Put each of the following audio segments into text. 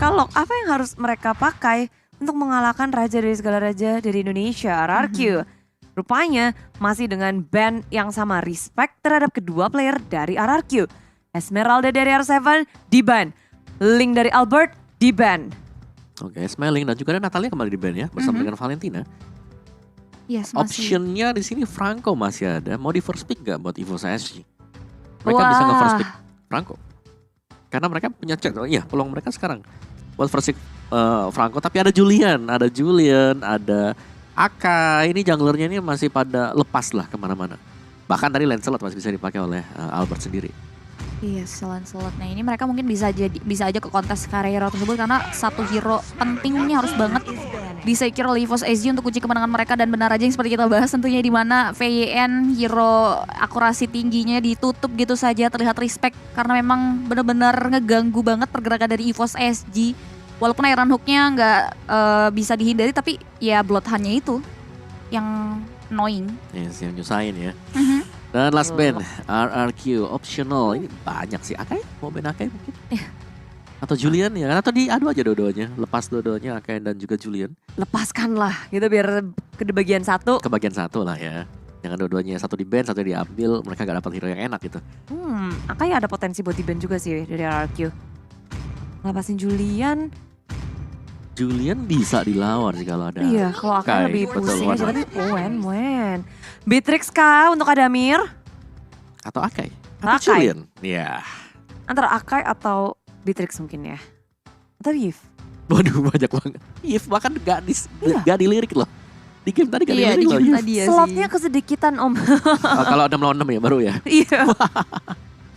mereka lock, apa yang harus mereka pakai untuk mengalahkan raja dari segala raja dari Indonesia, RRQ? Rupanya masih dengan ban yang sama, respect terhadap kedua player dari RRQ. Esmeralda dari R7 di-ban, Link dari Albert di-ban. Oke, Smelling dan juga ada Natalia kembali di ban ya bersama dengan Valentina. Yes, masih. Optionnya di sini Franco masih ada. Mau di first pick gak buat EVOS SG? Mereka bisa nge-first pick Franco. Karena mereka punya cek, peluang mereka sekarang buat first pick Franco. Tapi ada Julian, ada Akai. Ini junglernya ini masih pada lepas lah kemana-mana. Bahkan tadi Lancelot masih bisa dipakai oleh Albert sendiri. Iya, Lancelot. Nah ini mereka mungkin bisa aja ke kontes karya tersebut karena satu hero penting ini harus banget di-secure oleh EVOS SG untuk kunci kemenangan mereka. Dan benar aja yang seperti kita bahas tentunya di mana VYN hero akurasi tingginya ditutup gitu saja, terlihat respect karena memang benar-benar ngeganggu banget pergerakan dari EVOS SG. Walaupun Iron Hook-nya nggak bisa dihindari, tapi ya Bloodhound-nya itu yang annoying. Yes, yang nyusahin ya. Dan last band, RRQ, optional. Ini banyak sih. Akai? Mau band Akai mungkin? Atau Julian ya? Atau diadu aja dua-duanya. Lepas dua-duanya Akai dan juga Julian. Lepaskanlah gitu biar ke bagian satu. Ke bagian satu lah ya. Jangan dua-duanya satu di band, satu diambil. Mereka gak dapat hero yang enak gitu. Akai ada potensi buat di-ban juga sih dari RRQ. Lepasin Julian. Julian bisa dilawan sih kalau ada. Iya, kalau Akai lebih Betul, pusing aja, one-one. tapi Wen. Beatrix kah untuk Adamir? Atau Akai. Atau Akai. Julian. Iya. Antara Akai atau Beatrix mungkin ya. Atau Yves. Waduh banyak banget. Yves bahkan gak dilirik loh. Di game tadi gak Iya, dilirik di loh game Yves. tadi ya Slotnya sih. kesedikitan om. Oh, kalau 6 lawan 6 ya baru ya. Iya.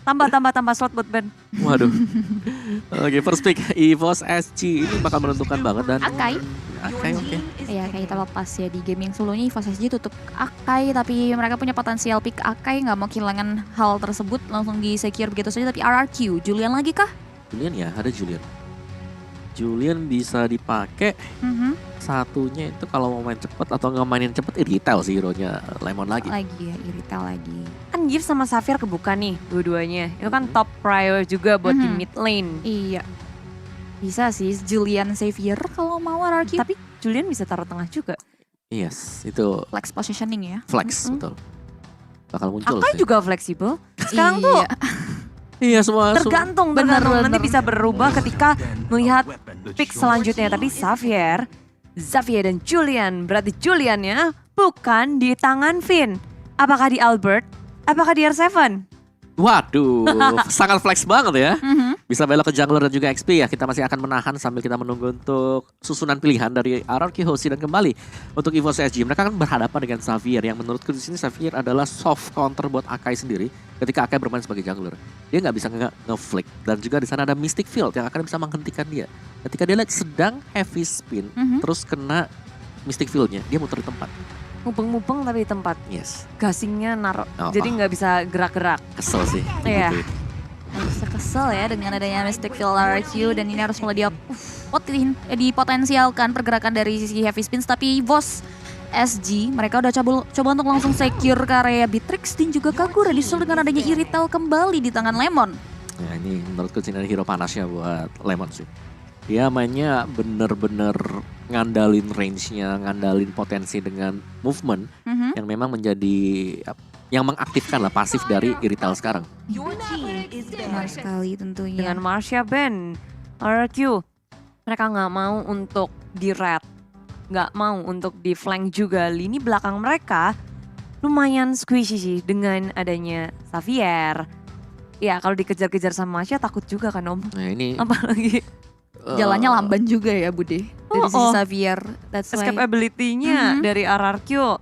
Tambah slot buat Ben. Waduh. Oke, first pick EVOS SG ini bakal menentukan banget dan Akai. oke. Iya, kayak kita lepas ya di game yang sebelumnya EVOS SG tutup Akai, tapi mereka punya potensial pick Akai, nggak mau kehilangan hal tersebut langsung di secure begitu saja. Tapi RRQ, Julian lagi kah? Julian ya, ada Julian. Julian bisa dipakai. Satunya itu kalau mau main cepet atau nggak mainin cepet, retail sih hero-nya Lemon lagi. Lagi ya, Irita lagi. Kan Yves sama Xavier kebuka nih dua-duanya. Itu kan top prior juga buat di mid lane. Iya. Bisa sih Julian Xavier kalau mau RRQ. Tapi Julian bisa taruh tengah juga. Yes, itu Flex positioning ya. flex betul. Bakal muncul Akai sih. juga fleksibel. Sekarang tuh Iya semua. tergantung. Nanti bisa berubah ketika melihat pick selanjutnya. Tapi Xavier dan Julian. Berarti Juliannya bukan di tangan Finn. Apakah di Albert? Apakah di R7? Waduh, sangat flex banget ya. Bisa belok ke jungler dan juga XP ya. Kita masih akan menahan sambil kita menunggu untuk susunan pilihan dari RRQ Hoshi dan kembali untuk EVOS SG. Mereka akan berhadapan dengan Xavier yang menurutku di sini Xavier adalah soft counter buat Akai sendiri ketika Akai bermain sebagai jungler. Dia nggak bisa nge-flick dan juga di sana ada Mystic Field yang akan bisa menghentikan dia. Ketika dia sedang heavy spin terus kena Mystic Field-nya, dia muter di tempat. Mupeng-mupeng tapi di tempat. Yes. Gasingnya naruh. Oh, Jadi nggak bisa gerak-gerak. Kesel sih. Iya. Gitu. Bisa kesel ya dengan adanya Mystic Field RRQ dan ini harus mulai dipotensialkan pergerakan dari sisi heavy spins. Tapi EVOS SG mereka udah coba untuk langsung secure karya Beatrix dan juga Kagura disusul dengan adanya Iritel kembali di tangan Lemon. Nah ini menurutku sini hero panasnya buat Lemon sih. Dia mainnya bener-bener ngandalin range-nya, ngandalin potensi dengan movement yang memang menjadi yang mengaktifkan lah pasif dari Irital sekarang. Benar sekali tentunya. Dengan Marsha Ben, RRQ. Mereka nggak mau untuk di red. Nggak mau untuk di flank juga. Lini belakang mereka lumayan squishy sih dengan adanya Xavier. Ya kalau dikejar-kejar sama Marsha takut juga kan om. Nah ini Apalagi Jalannya lamban juga ya Bude dari sisi Xavier. That's why. escape ability-nya dari RRQ.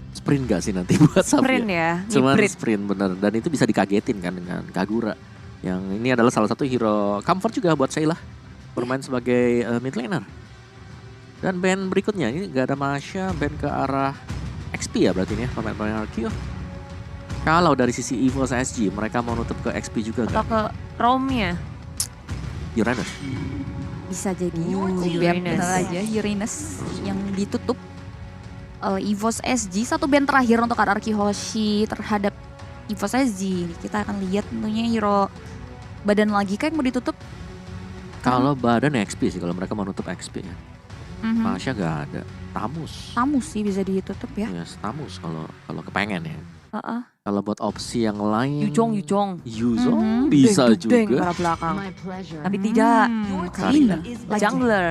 sprint gak sih nanti buat Sprint Xavier? ya, Cuman hybrid. sprint bener. Dan itu bisa dikagetin kan dengan Kagura. Yang ini adalah salah satu hero comfort juga buat Sheila. Bermain sebagai mid laner. Dan band berikutnya ini gak ada Masha, band ke arah XP ya berarti ini ya pemain-pemain RQ. Kalau dari sisi EVOS SG mereka mau nutup ke XP juga Atau gak? ke Rome-nya. Uranus. Bisa jadi Uranus. benar aja Uranus yang ditutup EVOS SG. Satu band terakhir untuk RRQ Hoshi terhadap EVOS SG. Kita akan lihat tentunya hero badan lagi kayak mau ditutup. Kalau badan XP sih, kalau mereka mau nutup XP ya. Mhm. Masya gak ada. Tamus. Tamus sih bisa ditutup ya. Yes, Tamus kalau kepengen ya. Heeh. Kalau buat opsi yang lain. Yuzhong. Yuzhong bisa Deng, juga. arah belakang. Tapi tidak. Karina. Jungler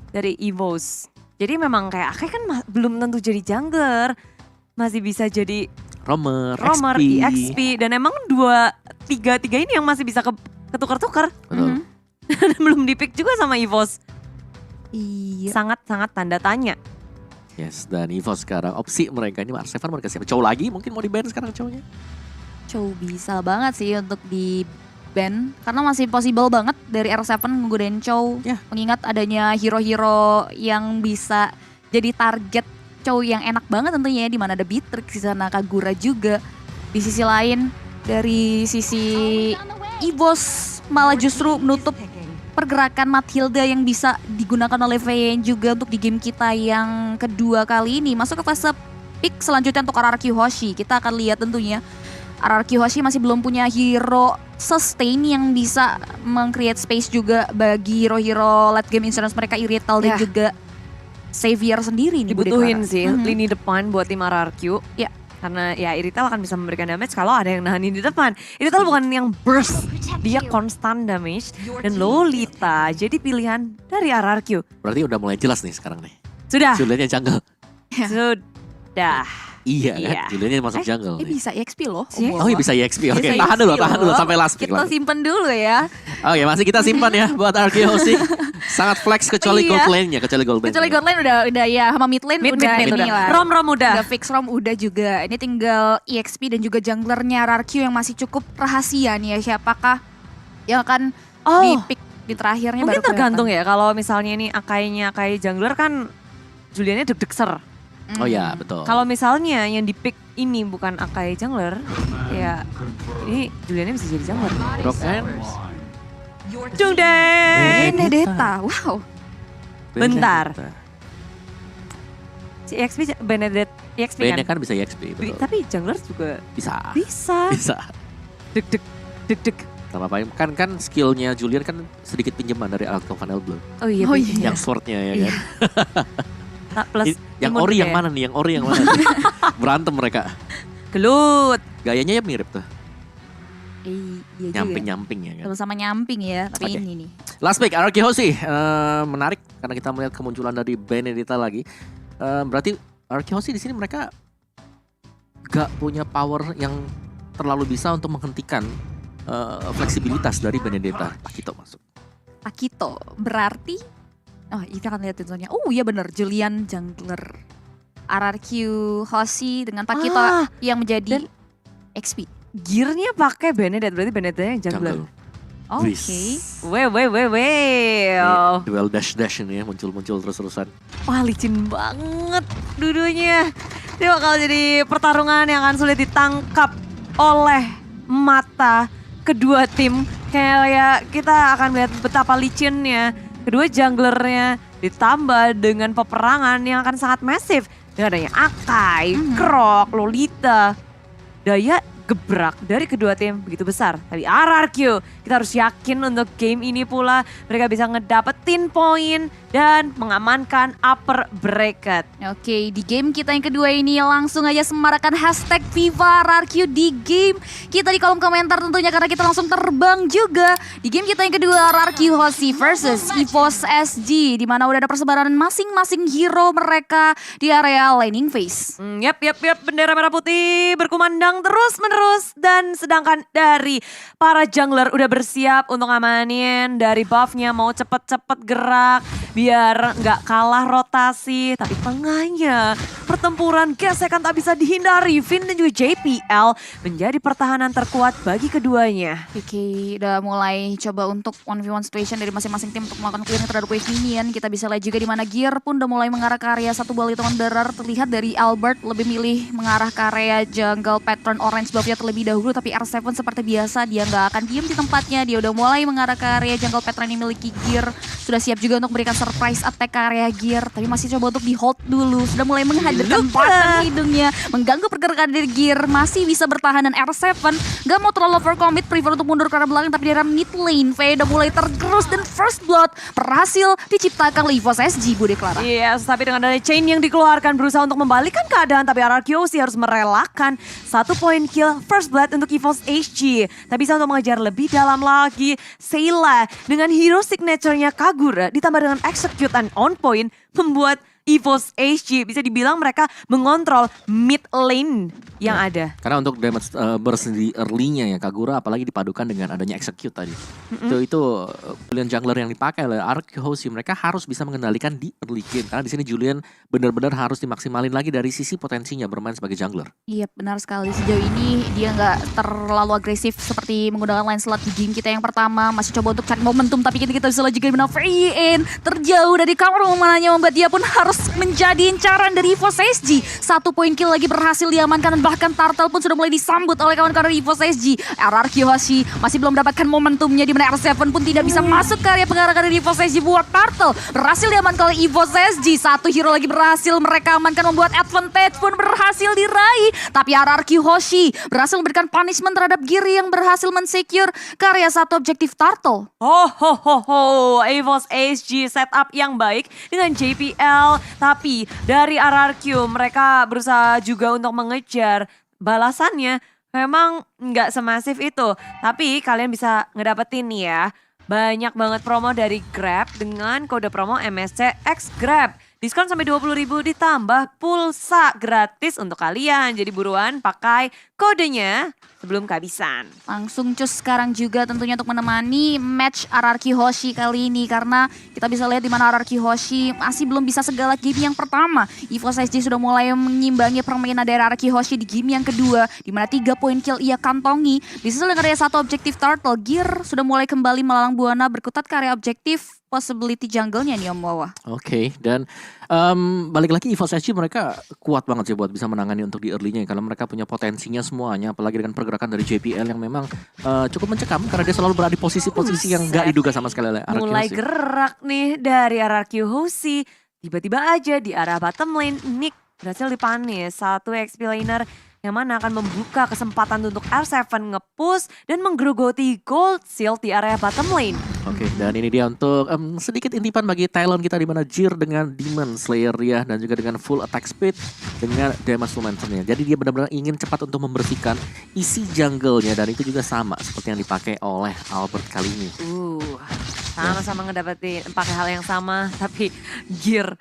dari EVOS. Jadi memang kayak Akai kan belum tentu jadi jungler. Masih bisa jadi Romer, roamer, XP. EXP. Dan emang tiga ini yang masih bisa ketukar-tukar. Betul. Mhm. Dan belum dipick juga sama EVOS. Iya. Sangat-sangat tanda tanya. Yes, dan Evo sekarang opsi mereka ini R7 mereka siapa? Cow lagi mungkin mau di-ban sekarang cownya. Cow bisa banget sih untuk di ban karena masih possible banget dari R7 nggodain Cow. Ya. Mengingat adanya hero-hero yang bisa jadi target Cow yang enak banget tentunya ya, di mana ada Beatrix di sana, Kagura juga. Di sisi lain dari sisi EVOS malah justru menutup pergerakan Mathilda yang bisa digunakan oleh VN juga untuk di game kita yang kedua kali ini. Masuk ke fase pick selanjutnya untuk RRQ Hoshi. Kita akan lihat tentunya RRQ Hoshi masih belum punya hero sustain yang bisa meng-create space juga bagi hero-hero late game insurance mereka, Irithel dan Ya. juga Xavier sendiri nih. Bu Dibutuhin Deklara. sih Mhm. lini depan buat tim RRQ. Ya. Karena ya Irithel akan bisa memberikan damage kalau ada yang nahanin di depan. Irithel bukan yang burst, dia constant damage. Dan Lolita jadi pilihan dari RRQ. Berarti udah mulai jelas nih sekarang nih. Sudah, Juliannya jungle. sudah. Iya kan? Iya. Juliannya masuk jungle nih. Bisa EXP loh. Iya. Oh iya bisa EXP. Oke, Bisa tahan EXP dulu loh. sampai last pick. Kita simpen dulu ya. Oke, masih kita simpan ya buat RRQ Hoshi. Sangat flex kecuali Iya. gold lane-nya, kecuali gold lane. Kecuali god lane udah ya, sama mid lane Mid udah ini udah. lah. Rom udah. Udah fix rom udah juga. Ini tinggal EXP dan juga junglernya RRQ yang masih cukup rahasia nih ya. Siapakah yang akan Oh, di pick di terakhirnya mungkin baru tergantung kelihatan. ya. Kalau misalnya ini Akai jungler kan Juliannya deg-degser. Oh iya, betul. Kalau misalnya yang di pick ini bukan Akai jungler, ya ini Juliannya bisa jadi jungler. Rock and Dung deng. Benedetta, wow. Bentar. Si EXP Benedetta EXP Bane-nya kan. kan bisa EXP, betul. Tapi jungler juga Bisa. bisa. Bisa. Deg-deg. Sama apa kan skillnya Julian kan sedikit pinjaman dari Alto Van Elblum. Oh iya. Oh bisa. iya. Yang swordnya ya Iya. kan. Plus Yang imun ori juga yang ya. mana nih? Yang ori yang mana? nih? Berantem mereka. Gelut. Gayanya ya mirip tuh. Iya juga. Nyamping-nyamping ya kan. Sama-sama nyamping ya, tapi Oke. ini nih. Last pick RRQ Hoshi. Menarik karena kita melihat kemunculan dari Benedetta lagi. Berarti RRQ Hoshi di sini mereka gak punya power yang terlalu bisa untuk menghentikan fleksibilitas dari Benedetta. Pakito masuk. Pakito berarti kita akan lihat tentunya. Oh iya bener, Julian jungler RRQ Hoshi dengan Pakito Ah, yang menjadi dan- XP. Gearnya pakai Benedetta, berarti Benedetta yang jungler. Jungle. Oke. Wis. Weh. Ini duel dash ini ya muncul terus-terusan. Wah licin banget dudunya. Ini bakal jadi pertarungan yang akan sulit ditangkap oleh mata kedua tim. Kayak kita akan melihat betapa licinnya kedua junglernya ditambah dengan peperangan yang akan sangat masif. Dengan adanya Akai, Krok, Lolita. Daya gebrak dari kedua tim begitu besar. Tapi RRQ kita harus yakin untuk game ini pula mereka bisa ngedapetin poin dan mengamankan upper bracket. Oke, di game kita yang kedua ini langsung aja semarakan hashtag Viva RRQ di game kita di kolom komentar tentunya karena kita langsung terbang juga. Di game kita yang kedua RRQ Hoshi versus EVOS SG di mana udah ada persebaran masing-masing hero mereka di area laning phase. Yap, bendera merah putih berkumandang terus-menerus dan sedangkan dari para jungler udah bersiap untuk ngamanin dari buffnya mau cepet-cepet gerak biar nggak kalah rotasi. Tapi tengahnya pertempuran gesekan tak bisa dihindari. Finn dan juga JPL menjadi pertahanan terkuat bagi keduanya. Oke, udah mulai coba untuk 1v1 situation dari masing-masing tim untuk melakukan clearing terhadap wave minion. Kita bisa lihat juga di mana Gear pun udah mulai mengarah ke area satu bola hitungan berar. Terlihat dari Albert lebih milih mengarah ke area jungle pattern orange buffnya terlebih dahulu. Tapi R7 seperti biasa dia nggak akan diem di tempatnya. Dia udah mulai mengarah ke area jungle pattern yang dimiliki Gear. sudah siap juga untuk memberikan surprise attack ke area Gear, tapi masih coba untuk di hold dulu. Sudah mulai menghadirkan batang hidungnya, mengganggu pergerakan dari Gear, masih bisa bertahan dan R7 gak mau terlalu overcommit, prefer untuk mundur ke arah belakang, tapi di arah mid lane V udah mulai tergerus dan first blood berhasil diciptakan oleh EVOS SG, Bude Clara. Yes, tapi dengan adanya chain yang dikeluarkan berusaha untuk membalikkan keadaan, tapi RRQC harus merelakan 1 point kill first blood untuk EVOS SG. Tak bisa untuk mengejar lebih dalam lagi. Sayla dengan hero signature-nya Kagura ditambah dengan execute and on point membuat EVOS SG bisa dibilang mereka mengontrol mid lane yang ada. Karena untuk damage burst di early-nya ya Kagura, apalagi dipadukan dengan adanya execute tadi. Itu Julian jungler yang dipakai oleh RRQ Hoshi, mereka harus bisa mengendalikan di early game. Karena di sini Julian benar-benar harus dimaksimalin lagi dari sisi potensinya bermain sebagai jungler. Iya benar sekali, sejauh ini dia nggak terlalu agresif seperti menggunakan line slot di game kita yang pertama. Masih coba untuk cari momentum, tapi kita bisa juga benar free in, terjauh dari cover momennya membuat dia pun harus menjadi incaran dari EVOS SG. 1 poin kill lagi berhasil diamankan dan bahkan Turtle pun sudah mulai disambut oleh kawan-kawan dari EVOS SG. RRQ Hoshi masih belum mendapatkan momentumnya, di mana R7 pun tidak bisa masuk ke area penggarakan dari EVOS SG. Buat Turtle berhasil diamankan oleh EVOS SG. 1 hero lagi berhasil mereka amankan, membuat advantage pun berhasil diraih. Tapi RRQ Hoshi berhasil memberikan punishment terhadap Giri yang berhasil mensecure ke area 1 objektif Turtle. EVOS SG setup yang baik dengan JPL. Tapi dari RRQ mereka berusaha juga untuk mengejar. Balasannya memang nggak semasif itu. Tapi kalian bisa ngedapetin nih ya. Banyak banget promo dari Grab dengan kode promo MSC X Grab. Diskon sampai 20.000 ditambah pulsa gratis untuk kalian. Jadi buruan pakai kodenya sebelum kehabisan. Langsung cus sekarang juga tentunya untuk menemani match RRQ Hoshi kali ini. Karena kita bisa lihat di mana RRQ Hoshi masih belum bisa segalak game yang pertama. EVOS SG sudah mulai mengimbangi permainan dari RRQ Hoshi di game yang kedua. Di mana 3 poin kill ia kantongi. Disusul dengan area 1 objektif Turtle. Gear sudah mulai kembali melalang buana berkutat ke area objektif possibility jungle-nya nih Om Wawa. Oke, dan balik lagi EVOS SG mereka kuat banget sih buat bisa menangani untuk di early-nya. Karena mereka punya potensinya semuanya, apalagi dengan pergerakan dari JPL yang memang cukup mencekam. Karena dia selalu berada di posisi-posisi yang gak diduga sama sekali oleh RRQ Mulai Hoshi. gerak nih dari RRQ Hoshi. Tiba-tiba aja di arah bottom lane, Nick berhasil dipanis. 1 XP laner yang mana akan membuka kesempatan untuk R7 nge-push dan menggerogoti gold shield di area bottom lane. Oke, dan ini dia untuk sedikit intipan bagi Talon kita di mana Jir dengan Demon Slayer ya, dan juga dengan full attack speed dengan damage momentumnya. Jadi dia benar-benar ingin cepat untuk membersihkan isi jungle-nya, dan itu juga sama seperti yang dipakai oleh Albert kali ini. Sama-sama ngedapetin pakai hal yang sama, tapi Gear.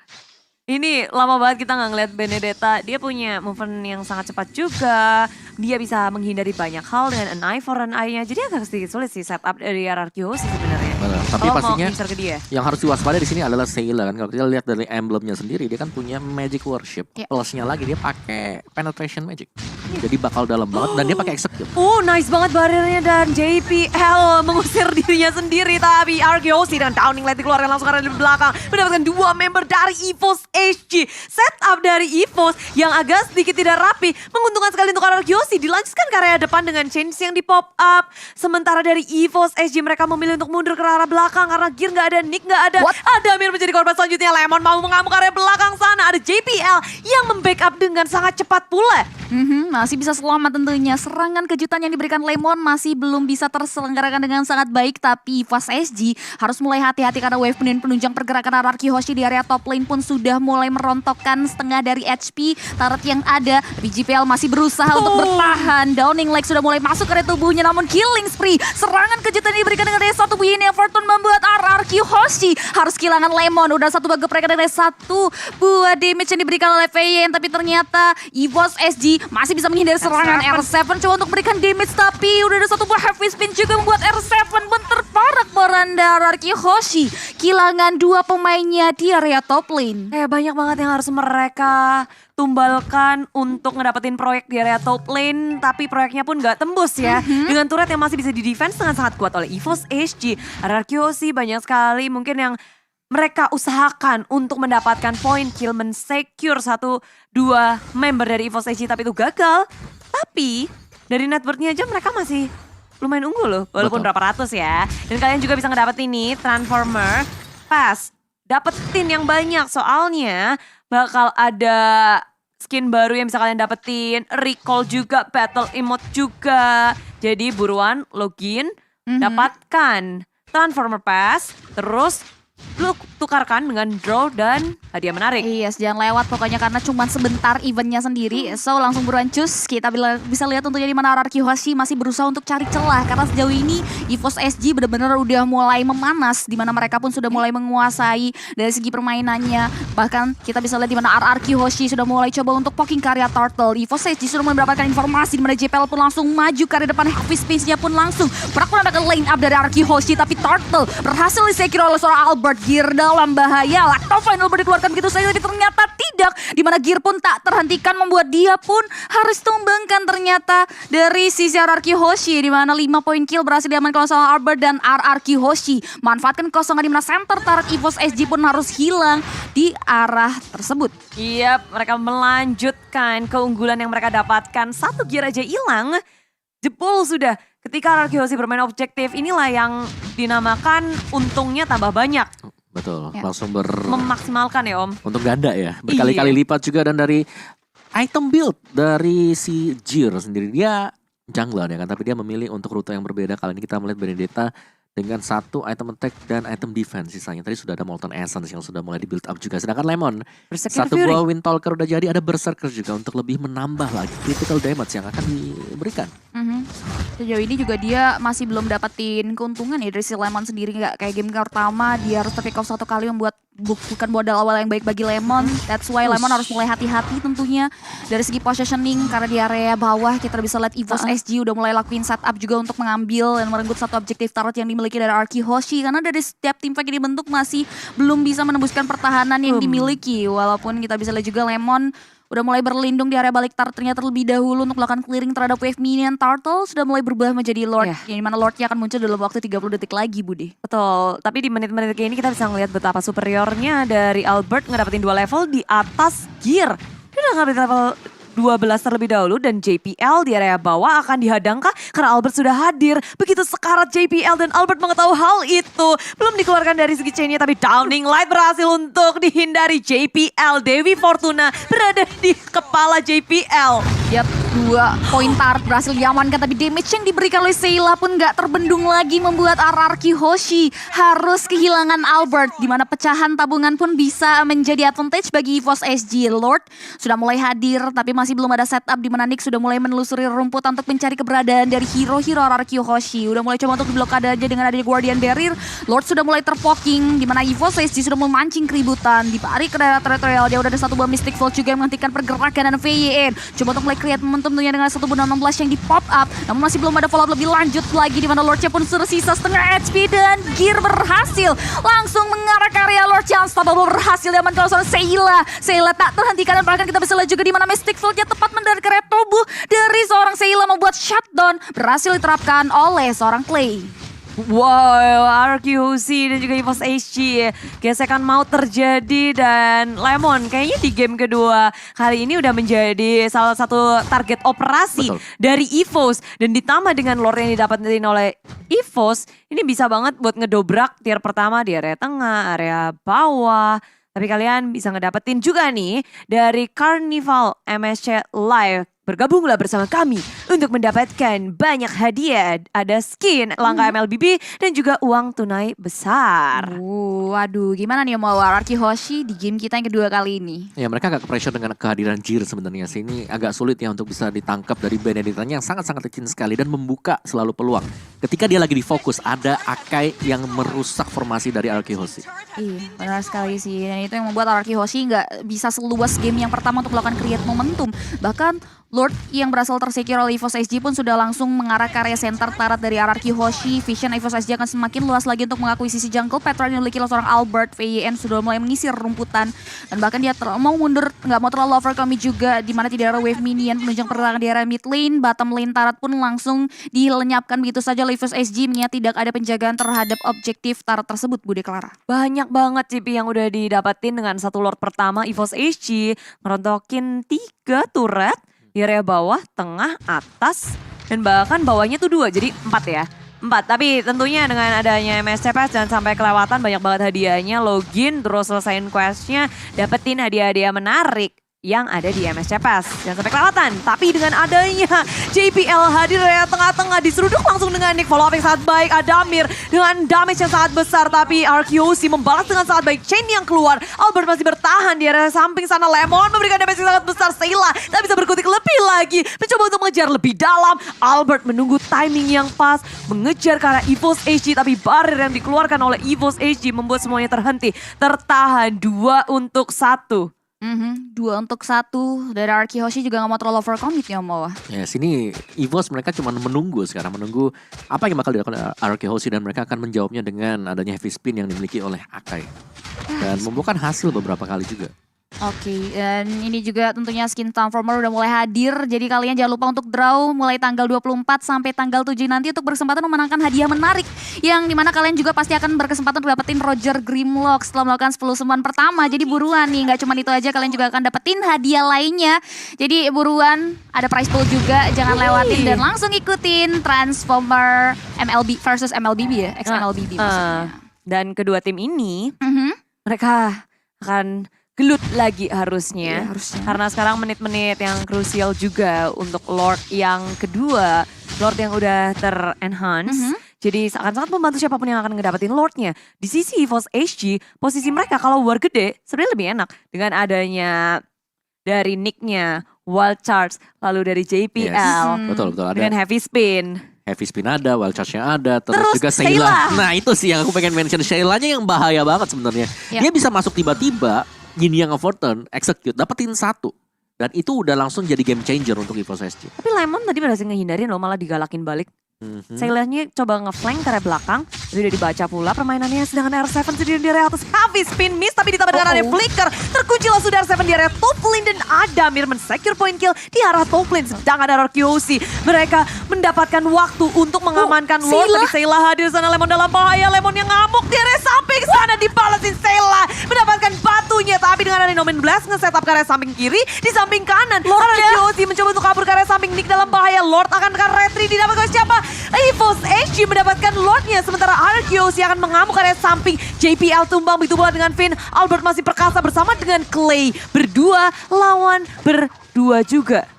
Ini lama banget kita nggak ngeliat Benedetta. Dia punya movement yang sangat cepat juga. Dia bisa menghindari banyak hal dengan an eye for an eye-nya. Jadi agak sedikit sulit sih setup dari RRQ sih sebenarnya. Tapi Kalau pastinya mau ngincer ke dia. yang harus diwaspadai di sini adalah Sayla kan. Kalau kita lihat dari emblemnya sendiri, dia kan punya magic worship. Ya. Plusnya lagi dia pakai penetration magic. Jadi bakal dalam banget, dan dia pakai execute. Nice banget bariernya, dan JPL mengusir dirinya sendiri. Tapi RRQ dengan Downing Light dikeluarkan langsung karena di belakang. Mendapatkan 2 member dari EVOS SG. Setup dari EVOS yang agak sedikit tidak rapi. Menguntungkan sekali untuk RRQ. Dilanjutkan ke area depan dengan change yang di pop up. Sementara dari EVOS SG mereka memilih untuk mundur ke arah belakang karena Gear nggak ada, Nick nggak ada. Adamir menjadi korban selanjutnya. Lemon mau mengamuk area belakang sana. Ada JPL yang membackup dengan sangat cepat pula. Masih bisa selamat tentunya. Serangan kejutan yang diberikan Lemon masih belum bisa terselenggarakan dengan sangat baik. Tapi EVOS SG harus mulai hati-hati karena wave penunjang pergerakan RRQ Hoshi di area top lane pun sudah mulai merontokkan setengah dari HP turret yang ada. BGPL masih berusaha untuk bertahan. Downing Light sudah mulai masuk ke area tubuhnya, namun killing spree. Serangan kejutan yang diberikan dengan satu begini Fortune membuat RRQ Hoshi harus kehilangan Lemon. Udah satu bug mereka dengan 1 buah damage yang diberikan oleh Feyen. Tapi ternyata EVOS SG masih bisa menghindari serangan R7. Coba untuk memberikan damage, tapi udah ada 1 buah heavy spin juga membuat R7 pun terparak beranda RRQ Hoshi. Kehilangan 2 pemainnya di area top lane. Banyak banget yang harus mereka tumbalkan untuk ngedapetin proyek di area top lane. Tapi proyeknya pun gak tembus ya. Dengan turret yang masih bisa di-defense dengan sangat kuat oleh EVOS SG. RRQ sih banyak sekali mungkin yang mereka usahakan untuk mendapatkan point kill, men-secure 1-2 member dari EVOS SG, tapi itu gagal. Tapi dari net worth-nya aja mereka masih lumayan unggul loh, walaupun Betul. berapa ratus ya. Dan kalian juga bisa ngedapetin ini Transformer Pass. Dapetin yang banyak, soalnya bakal ada skin baru yang bisa kalian dapetin, recall juga, battle emote juga. Jadi buruan login, dapatkan Transformer Pass, terus lu tukarkan dengan draw dan hadiah menarik. Yes, jangan lewat pokoknya karena cuma sebentar eventnya sendiri. So langsung buruan cus. Kita bisa lihat tentunya di mana RRQ Hoshi masih berusaha untuk cari celah karena sejauh ini EVOS SG benar-benar udah mulai memanas, di mana mereka pun sudah mulai menguasai dari segi permainannya. Bahkan kita bisa lihat di mana RRQ Hoshi sudah mulai coba untuk poking karya Turtle. EVOS SG sudah mulai mendapatkan informasi di mana JPL pun langsung maju ke arah depan. Happy Space-nya pun langsung melakukan lane up dari RRQ Hoshi, tapi Turtle berhasil disecure oleh seorang Albert. Gear dalam bahaya, Lacto Final dikeluarkan begitu saja, tapi ternyata tidak. Dimana Gear pun tak terhentikan, membuat dia pun harus tumbangkan ternyata dari sisi RRQ Hoshi. Dimana 5 poin kill berhasil diamankan oleh Albert dan RRQ Hoshi manfaatkan kosongan dimana center turret EVOS SG pun harus hilang di arah tersebut. Iya, mereka melanjutkan keunggulan yang mereka dapatkan. 1 gear aja hilang, jebol sudah. Ketika RRQ Hoshi bermain objektif, inilah yang dinamakan untungnya tambah banyak. Betul, Ya. langsung Memaksimalkan ya Om. untung ganda ya. Berkali-kali lipat juga, dan dari item build dari si Jir sendiri, dia jungler ya kan, tapi dia memilih untuk rute yang berbeda. Kali ini kita melihat Benedetta dengan 1 item attack dan item defense sisanya. Tadi sudah ada Molten Essence yang sudah mulai di build up juga. Sedangkan Lemon, Berserker 1 Fury. buah Windtalker udah jadi, ada Berserker juga untuk lebih menambah lagi critical damage yang akan diberikan. Sejauh ini juga dia masih belum dapetin keuntungan ya dari si Lemon sendiri. Nggak kayak game pertama, dia harus terpick off 1 kali membuat bukan modal awal yang baik bagi Lemon. That's why Lemon harus mulai hati-hati tentunya dari segi positioning, karena di area bawah kita bisa lihat EVOS SG udah mulai lakuin setup juga untuk mengambil dan merenggut 1 objektif turret yang dimiliki dari RRQ Hoshi, karena dari setiap tim fight yang dibentuk masih belum bisa menembuskan pertahanan yang dimiliki. Walaupun kita bisa lihat juga Lemon udah mulai berlindung di area balik turretnya terlebih dahulu untuk melakukan clearing terhadap wave minion. Turtle sudah mulai berubah menjadi Lord, yang dimana Lordnya akan muncul dalam waktu 30 detik lagi, Budi. Betul, tapi di menit-menit kayak ini kita bisa ngeliat betapa superiornya dari Albert ngedapetin 2 level di atas Gear. Dia udah ngedapetin level 12 terlebih dahulu, dan JPL di area bawah akan dihadangkah karena Albert sudah hadir. Begitu sekarat JPL dan Albert mengetahui hal itu. Belum dikeluarkan dari segi chainnya, tapi Downing Light berhasil untuk dihindari JPL. Dewi Fortuna berada di kepala JPL. Yap, 2 poin turret berhasil diamankan, tapi damage yang diberikan oleh Sheila pun gak terbendung lagi, membuat RRQ Hoshi harus kehilangan Albert, di mana pecahan tabungan pun bisa menjadi advantage bagi EVOS SG. Lord sudah mulai hadir, tapi masih belum ada setup, di mana Nick sudah mulai menelusuri rumput untuk mencari keberadaan dari hero-hero RRQ Hoshi. Udah mulai coba untuk diblokade aja dengan adanya Guardian Barrier. Lord sudah mulai terpoking, di mana EVOS SG sudah memancing keributan. Ditarik ke daerah territorial, dia udah ada 1 buah Mystic Vault juga yang menghentikan pergerakan dan VYN. Coba untuk mulai create momentum tentunya dengan 1/16 yang di pop up, namun masih belum ada follow up lebih lanjut lagi, di mana Lordnya pun tersisa setengah HP dan Gear berhasil langsung mengarah ke area Lord yang unstoppable, berhasil diamankan oleh Sheila. Sheila tak terhentikan, dan bahkan kita bisa lihat juga di mana Mystic Vault-nya tepat mendarat ke area tubuh dari seorang Sheila, membuat shutdown berhasil diterapkan oleh seorang Clay. Wow, RRQ Hoshi dan juga EVOS SG. Gesekan mau terjadi, dan Lemon kayaknya di game kedua kali ini udah menjadi salah satu target operasi dari EVOS. Dan ditambah dengan lore yang didapatin oleh EVOS, ini bisa banget buat ngedobrak tier pertama di area tengah, area bawah. Tapi kalian bisa ngedapetin juga nih dari Carnival MSC Live. Bergabunglah bersama kami untuk mendapatkan banyak hadiah. Ada skin, langkah MLBB, dan juga uang tunai besar. Waduh, gimana nih mau RRQ Hoshi di game kita yang kedua kali ini? Ya, mereka agak pressure dengan kehadiran Jir sebenarnya sih. Ini agak sulit ya untuk bisa ditangkap dari Benedettanya yang sangat-sangat licin sekali dan membuka selalu peluang. Ketika dia lagi di fokus, ada Akai yang merusak formasi dari RRQ Hoshi. Iya, benar sekali sih. Dan itu yang membuat RRQ Hoshi nggak bisa seluas game yang pertama untuk melakukan create momentum. Bahkan Lord yang berasal tersecure oleh EVOS SG pun sudah langsung mengarah ke area center turret dari RRQ Hoshi. Vision EVOS SG akan semakin luas lagi untuk mengakuisisi jungle. Petra yang dimiliki oleh seorang Albert. VYN sudah mulai menyisir rumputan, dan bahkan dia mau mundur, nggak mau terlalu overcommit juga, di mana tidak ada wave minion menunjang pergerakan di area mid lane. Bottom lane turret pun langsung dilenyapkan begitu saja oleh EVOS SG, mengingat tidak ada penjagaan terhadap objektif turret tersebut, Bude Clara. Banyak banget CP yang udah didapatin dengan 1 Lord pertama. EVOS SG ngerontokin 3 turret di area bawah, tengah, atas, dan bahkan bawahnya tuh 2, jadi 4 ya. Tapi tentunya dengan adanya MSCPS jangan sampai kelewatan, banyak banget hadiahnya. Login terus selesain questnya, dapetin hadiah-hadiah menarik yang ada di MSCPS. Jangan sampai kelewatan. Tapi dengan adanya JPL hadir dari tengah-tengah, diseruduk langsung dengan Nick, follow up yang sangat baik. Adamir dengan damage yang sangat besar, tapi RQC membalas dengan sangat baik. Chain yang keluar, Albert masih bertahan di area samping sana. Lemon memberikan damage yang sangat besar. Sayla tak bisa berkutik lebih lagi, mencoba untuk mengejar lebih dalam. Albert menunggu timing yang pas, mengejar ke arah EVOS HG, tapi barrier yang dikeluarkan oleh EVOS HG membuat semuanya terhenti. Tertahan 2-1. 2-1 dari Arki Hoshi juga gak mau terlalu overcommit ya Mo. Ya sini EVOS mereka cuma menunggu sekarang, menunggu apa yang bakal dilakukan Arki Hoshi, dan mereka akan menjawabnya dengan adanya heavy spin yang dimiliki oleh Akai. Dan membuahkan hasil beberapa kali juga. Oke, dan ini juga tentunya skin Transformer udah mulai hadir. Jadi kalian jangan lupa untuk draw mulai tanggal 24 sampai tanggal 7 nanti untuk berkesempatan memenangkan hadiah menarik. Yang dimana kalian juga pasti akan berkesempatan untuk dapetin Roger Grimlock setelah melakukan 10 summonan pertama. Jadi buruan nih, gak cuma itu aja, kalian juga akan dapetin hadiah lainnya. Jadi buruan, ada prize pool juga, jangan lewatin dan langsung ikutin Transformer MLB versus MLBB ya, ex-MLBB maksudnya. Dan kedua tim ini, Mhm. mereka akan gelut lagi harusnya. Iya, harusnya. Karena sekarang menit-menit yang krusial juga untuk Lord yang kedua. Lord yang udah ter-enhance. Jadi akan sangat membantu siapapun yang akan ngedapetin Lordnya. Di sisi EVOS HG, posisi mereka kalau war gede sebenarnya lebih enak. Dengan adanya dari nicknya, Wild Charge, lalu dari JPL. Betul ada. Dengan heavy spin. Heavy spin ada, wild charge-nya ada, terus juga Sayla. Sayla. Nah itu sih yang aku pengen mention, Shaylanya yang bahaya banget sebenarnya. Ya. Dia bisa masuk tiba-tiba, Yin Yang overturn, execute, dapetin 1. Dan itu udah langsung jadi game changer untuk EVOS SG. Tapi Lemon tadi berhasil ngehindarin loh, malah digalakin balik. Sailornya coba ngeflank ke area belakang, tapi udah dibaca pula permainannya. Sedangkan R7 sendiri di area atas, heavy spin miss, tapi ditambah dengan area flicker. Terkunci langsung dari R7 di area top lane, dan Adamir men-secure point kill di arah top lane. Sedangkan ada RQC, mereka mendapatkan waktu untuk mengamankan Lord. Sayla. Tapi Sayla hadir sana, Lemon dalam bahaya. Lemon yang ngamuk di area samping sana, dibalasin Sayla. Mendapatkan batunya, tapi dengan ada Nomen Blast nge-setup ke area samping kiri, di samping kanan. RQC mencoba untuk kabur ke area samping, Nick dalam bahaya. Lord akan retry, didapatkan siapa? EVOS HG mendapatkan Lordnya, sementara RQC akan mengamuk area samping. JPL tumbang, begitu pula dengan Finn. Albert masih perkasa bersama dengan Clay. Berdua lawan berdua juga.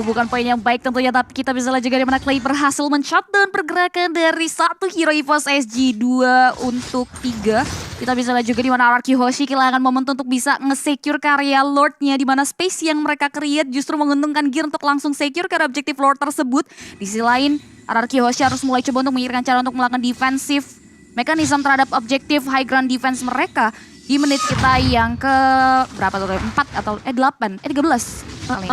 Bukan poin yang baik tentunya, tapi kita bisa lihat juga di mana Clay berhasil men-shutdown pergerakan dari satu hero EVOS SG 2 untuk 3. Kita bisa lihat juga di mana Araki Hoshi kehilangan momentum untuk bisa nge-secure karya Lordnya, di mana space yang mereka create justru menguntungkan Gear untuk langsung secure karena objektif Lord tersebut. Di sisi lain, Araki Hoshi harus mulai coba untuk memikirkan cara untuk melakukan defensif mekanisme terhadap objektif high ground defense mereka. Di menit kita yang ke berapa tuh? 4 atau 8? 13 paling.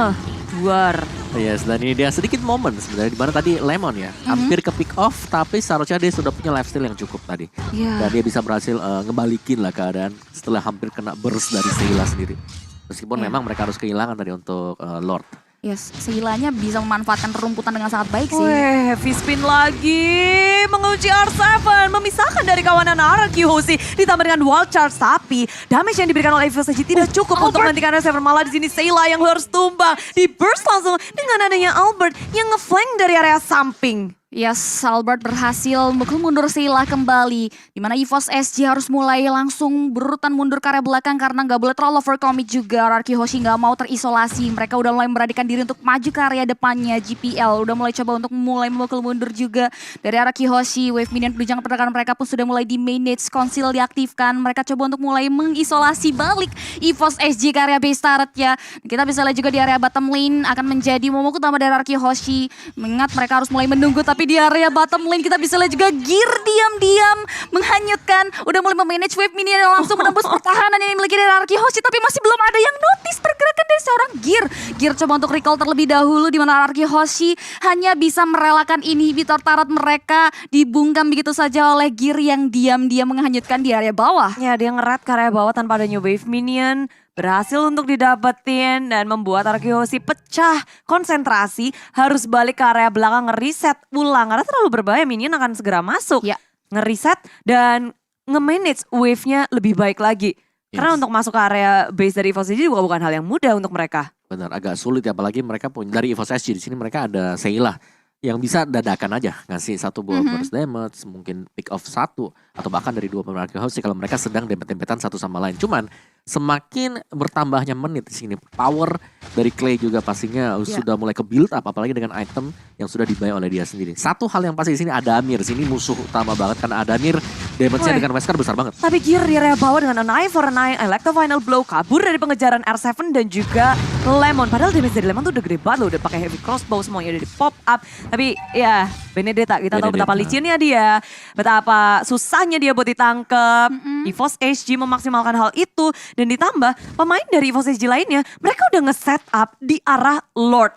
Duar. Yes, dan ini dia sedikit momen sebenarnya, di mana tadi Lemon ya hampir ke pick off, tapi seharusnya dia sudah punya lifesteal yang cukup tadi. Dan dia bisa berhasil ngebalikin lah keadaan setelah hampir kena burst dari Sayla sendiri. Meskipun memang mereka harus kehilangan tadi untuk Lord. Yes, Saylanya bisa memanfaatkan rumputan dengan sangat baik sih. Wih, heavy spin lagi, mengunci R7, memisahkan dari kawanan Araki Hoshi, ditambah dengan Wild Charge, tapi damage yang diberikan oleh EVOS SG tidak cukup untuk menghentikan R7. Malah di sini Sayla yang harus tumbang, di burst langsung dengan adanya Albert yang ngeflank dari area samping. Yes, Albert berhasil memukul mundur Sayla kembali. Dimana EVOS SG harus mulai langsung berurutan mundur ke area belakang karena nggak boleh terlalu overcommit juga. Araki Hoshi nggak mau terisolasi. Mereka udah mulai memberanikan diri untuk maju ke area depannya. GPL udah mulai coba untuk mulai memukul mundur juga. Dari Araki Hoshi, wave minion penunjang pergerakan mereka pun sudah mulai di manage, conceal diaktifkan. Mereka coba untuk mulai mengisolasi balik EVOS SG ke area base turret-nya. Kita bisa lihat juga di area bottom lane akan menjadi momok utama dari Araki Hoshi. Mengingat mereka harus mulai menunggu, tapi di area bottom lane kita bisa lihat juga Gear diam-diam menghanyutkan. Udah mulai memanage wave minion yang langsung menembus pertahanan yang dimiliki dari Araki Hoshi, tapi masih belum ada yang notice pergerakan dari seorang Gear. Gear coba untuk recall terlebih dahulu, di mana Araki Hoshi hanya bisa merelakan inhibitor turret mereka dibungkam begitu saja oleh Gear yang diam-diam menghanyutkan di area bawah. Ya, dia ngeret ke area bawah tanpa adanya wave minion. Berhasil untuk didapetin dan membuat Araki Hoshi pecah konsentrasi. Harus balik ke area belakang nge-reset ulang. Karena terlalu berbahaya, minion akan segera masuk. Ya. Nge-reset dan nge-manage wave-nya lebih baik lagi. Karena untuk masuk ke area base dari EVOS SG juga bukan hal yang mudah untuk mereka. Benar, agak sulit ya, apalagi mereka punya dari EVOS SG di sini mereka ada Sayla yang bisa dadakan aja ngasih satu buah burst damage, mungkin pick off satu atau bahkan dari dua pemain Arctic House kalau mereka sedang dempet-dempetan satu sama lain. Cuman semakin bertambahnya menit di sini, power dari Clay juga pastinya sudah mulai ke build up, apalagi dengan item yang sudah dibayar oleh dia sendiri. Satu hal yang pasti di sini Adamir, sini musuh utama banget karena Adamir damage-nya dengan Wesker besar banget. Tapi gear di area bawah dengan an eye for an eye, Electro Final Blow, kabur dari pengejaran R7 dan juga Lemon. Padahal damage dari Lemon tuh udah gede banget loh, udah pakai heavy crossbow, semuanya udah di pop up. Tapi ya Benedetta, kita tahu betapa licinnya dia, betapa susahnya dia buat ditangkep. EVOS HG memaksimalkan hal itu, dan ditambah pemain dari EVOS HG lainnya, mereka udah nge-set up di arah Lord.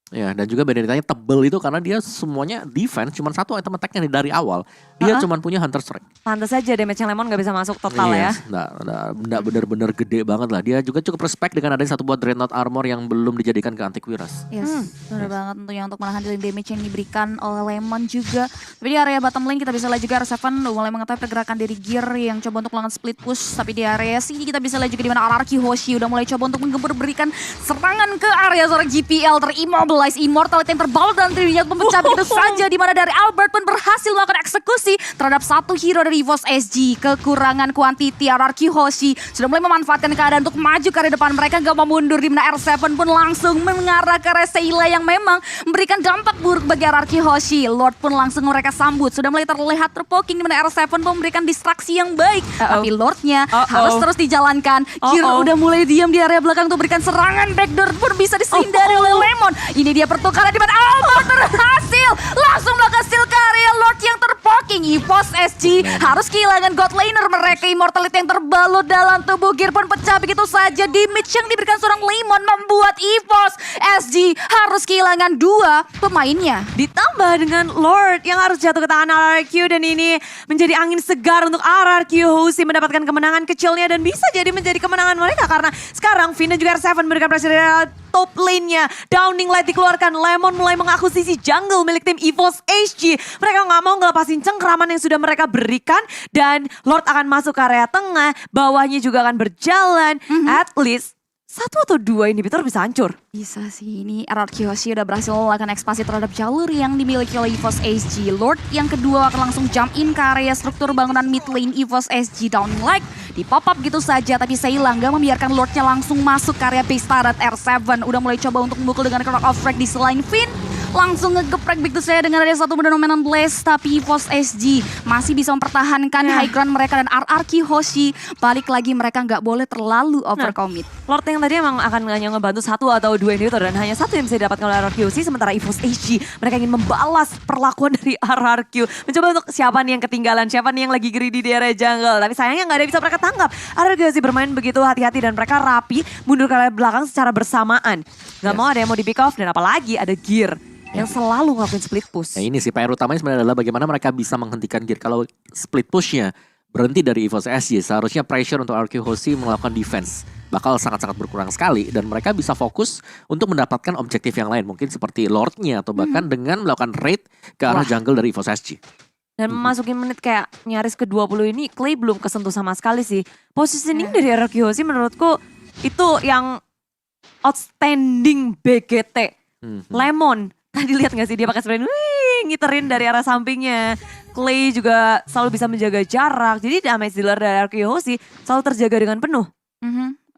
Ya, dan juga Benedettanya tebel itu karena dia semuanya defense, cuma satu item attack-nya dari awal. Dia cuma punya Hunter Strike. Pantes aja damage yang Lemon gak bisa masuk total ya. Nggak bener-bener gede banget lah. Dia juga cukup respect dengan adanya satu buat Dreadnought Armor yang belum dijadikan ke Antiquiras. Yes, benar banget tentunya untuk menahan damage yang diberikan oleh Lemon juga. Tapi di area bottom lane kita bisa lihat juga R7 udah mulai mengetahui pergerakan dari Gear yang coba untuk melakukan split push. Tapi di area sini kita bisa lihat juga di mana RRQ Hoshi udah mulai coba untuk menggempur berikan serangan ke area seorang GPL terimmobilize Immortality yang terbalut dalam dirinya memecah begitu saja, di mana dari Albert pun berhasil melakukan eksekusi terhadap satu hero dari EVOS SG. Kekurangan kuantiti RRQ Hoshi sudah mulai memanfaatkan keadaan untuk maju ke arah depan, mereka gak mau mundur, di mana R7 pun langsung mengarah ke Reseila yang memang memberikan dampak buruk bagi RRQ Hoshi. Lord pun langsung mereka sambut, sudah mulai terlihat terpoking di mana R7 pun memberikan distraksi yang baik. Tapi Lordnya harus terus dijalankan. Gear udah mulai diam di area belakang untuk berikan serangan backdoor pun bisa disindari oleh Lemon. Ini dia pertukaran di mana Albert berhasil langsung melakukan steal ke area Lord yang terpoking. EVOS SG harus kehilangan god laner mereka. Immortality yang terbalut dalam tubuh Gear pun pecah begitu saja. Damage yang diberikan seorang Lemon membuat EVOS SG harus kehilangan dua pemainnya. Ditambah dengan Lord yang harus jatuh ke tangan RRQ, dan ini menjadi angin segar untuk RRQ Hoshi mendapatkan kemenangan kecilnya dan bisa jadi menjadi kemenangan mereka karena sekarang Vin dan juga R7 memberikan pressure dari top lane-nya. Downing Light dikeluarkan, Lemon mulai mengakuisisi jungle milik tim EVOS HG. Mereka nggak mau ngelepasin cengkraman yang sudah mereka berikan, dan Lord akan masuk ke area tengah, bawahnya juga akan berjalan. At least satu atau dua inhibitor bisa hancur. Bisa sih, ini RRQ Hoshi udah berhasil melakukan ekspansi terhadap jalur yang dimiliki oleh EVOS SG. Lord yang kedua akan langsung jump in ke area struktur bangunan mid lane EVOS SG. Downing Light di pop up gitu saja, tapi Seila nggak membiarkan Lordnya langsung masuk ke area base turret. R7 udah mulai coba untuk memukul dengan Clock of Frag di selain Finn. Langsung ngegeprek begitu saya dengan ada satu Phenomenon Blaze, tapi EVOS SG masih bisa mempertahankan high ground mereka, dan RRQ Hoshi balik lagi, mereka nggak boleh terlalu overcommit. Lord yang tadi emang akan hanya ngebantu satu atau dua inhibitor dan hanya satu yang bisa didapatkan oleh RRQ Hoshi, sementara EVOS HG mereka ingin membalas perlakuan dari RRQ, mencoba untuk siapa nih yang ketinggalan, siapa nih yang lagi greedy di area jungle, tapi sayangnya nggak ada yang bisa mereka tangkap. RRQ Hoshi bermain begitu hati-hati dan mereka rapi mundur ke area belakang secara bersamaan. Nggak mau ada yang mau di pick off, dan apalagi ada Gear yang selalu ngelakuin split push. Nah ini sih PR utamanya sebenarnya adalah bagaimana mereka bisa menghentikan Gear. Kalau split pushnya berhenti dari EVOS SG, seharusnya pressure untuk RRQ Hoshi melakukan defense bakal sangat-sangat berkurang sekali, dan mereka bisa fokus untuk mendapatkan objektif yang lain, mungkin seperti Lordnya atau bahkan dengan melakukan raid ke arah jungle dari EVOS SG. Dan memasukin menit kayak nyaris ke 20 ini, Clay belum kesentuh sama sekali sih. Positioning dari RRQ Hoshi menurutku itu yang outstanding BGT. Lemon, tadi lihat gak sih dia pakai sprint, ngiterin dari arah sampingnya. Clay juga selalu bisa menjaga jarak, jadi damage dealer dari RRQ Hoshi selalu terjaga dengan penuh.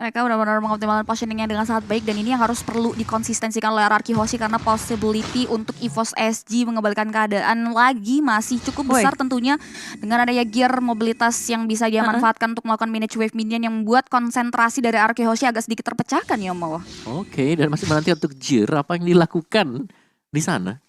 Mereka benar-benar mengoptimalkan positioningnya dengan sangat baik, dan ini yang harus perlu dikonsistensikan oleh RRQ Hoshi karena possibility untuk EVOS SG mengembalikan keadaan lagi masih cukup besar tentunya, dengan adanya Gear mobilitas yang bisa dia manfaatkan untuk melakukan manage wave minion yang membuat konsentrasi dari RRQ Hoshi agak sedikit terpecahkan ya Om. Oke, dan masih menanti untuk Gear apa yang dilakukan di sana.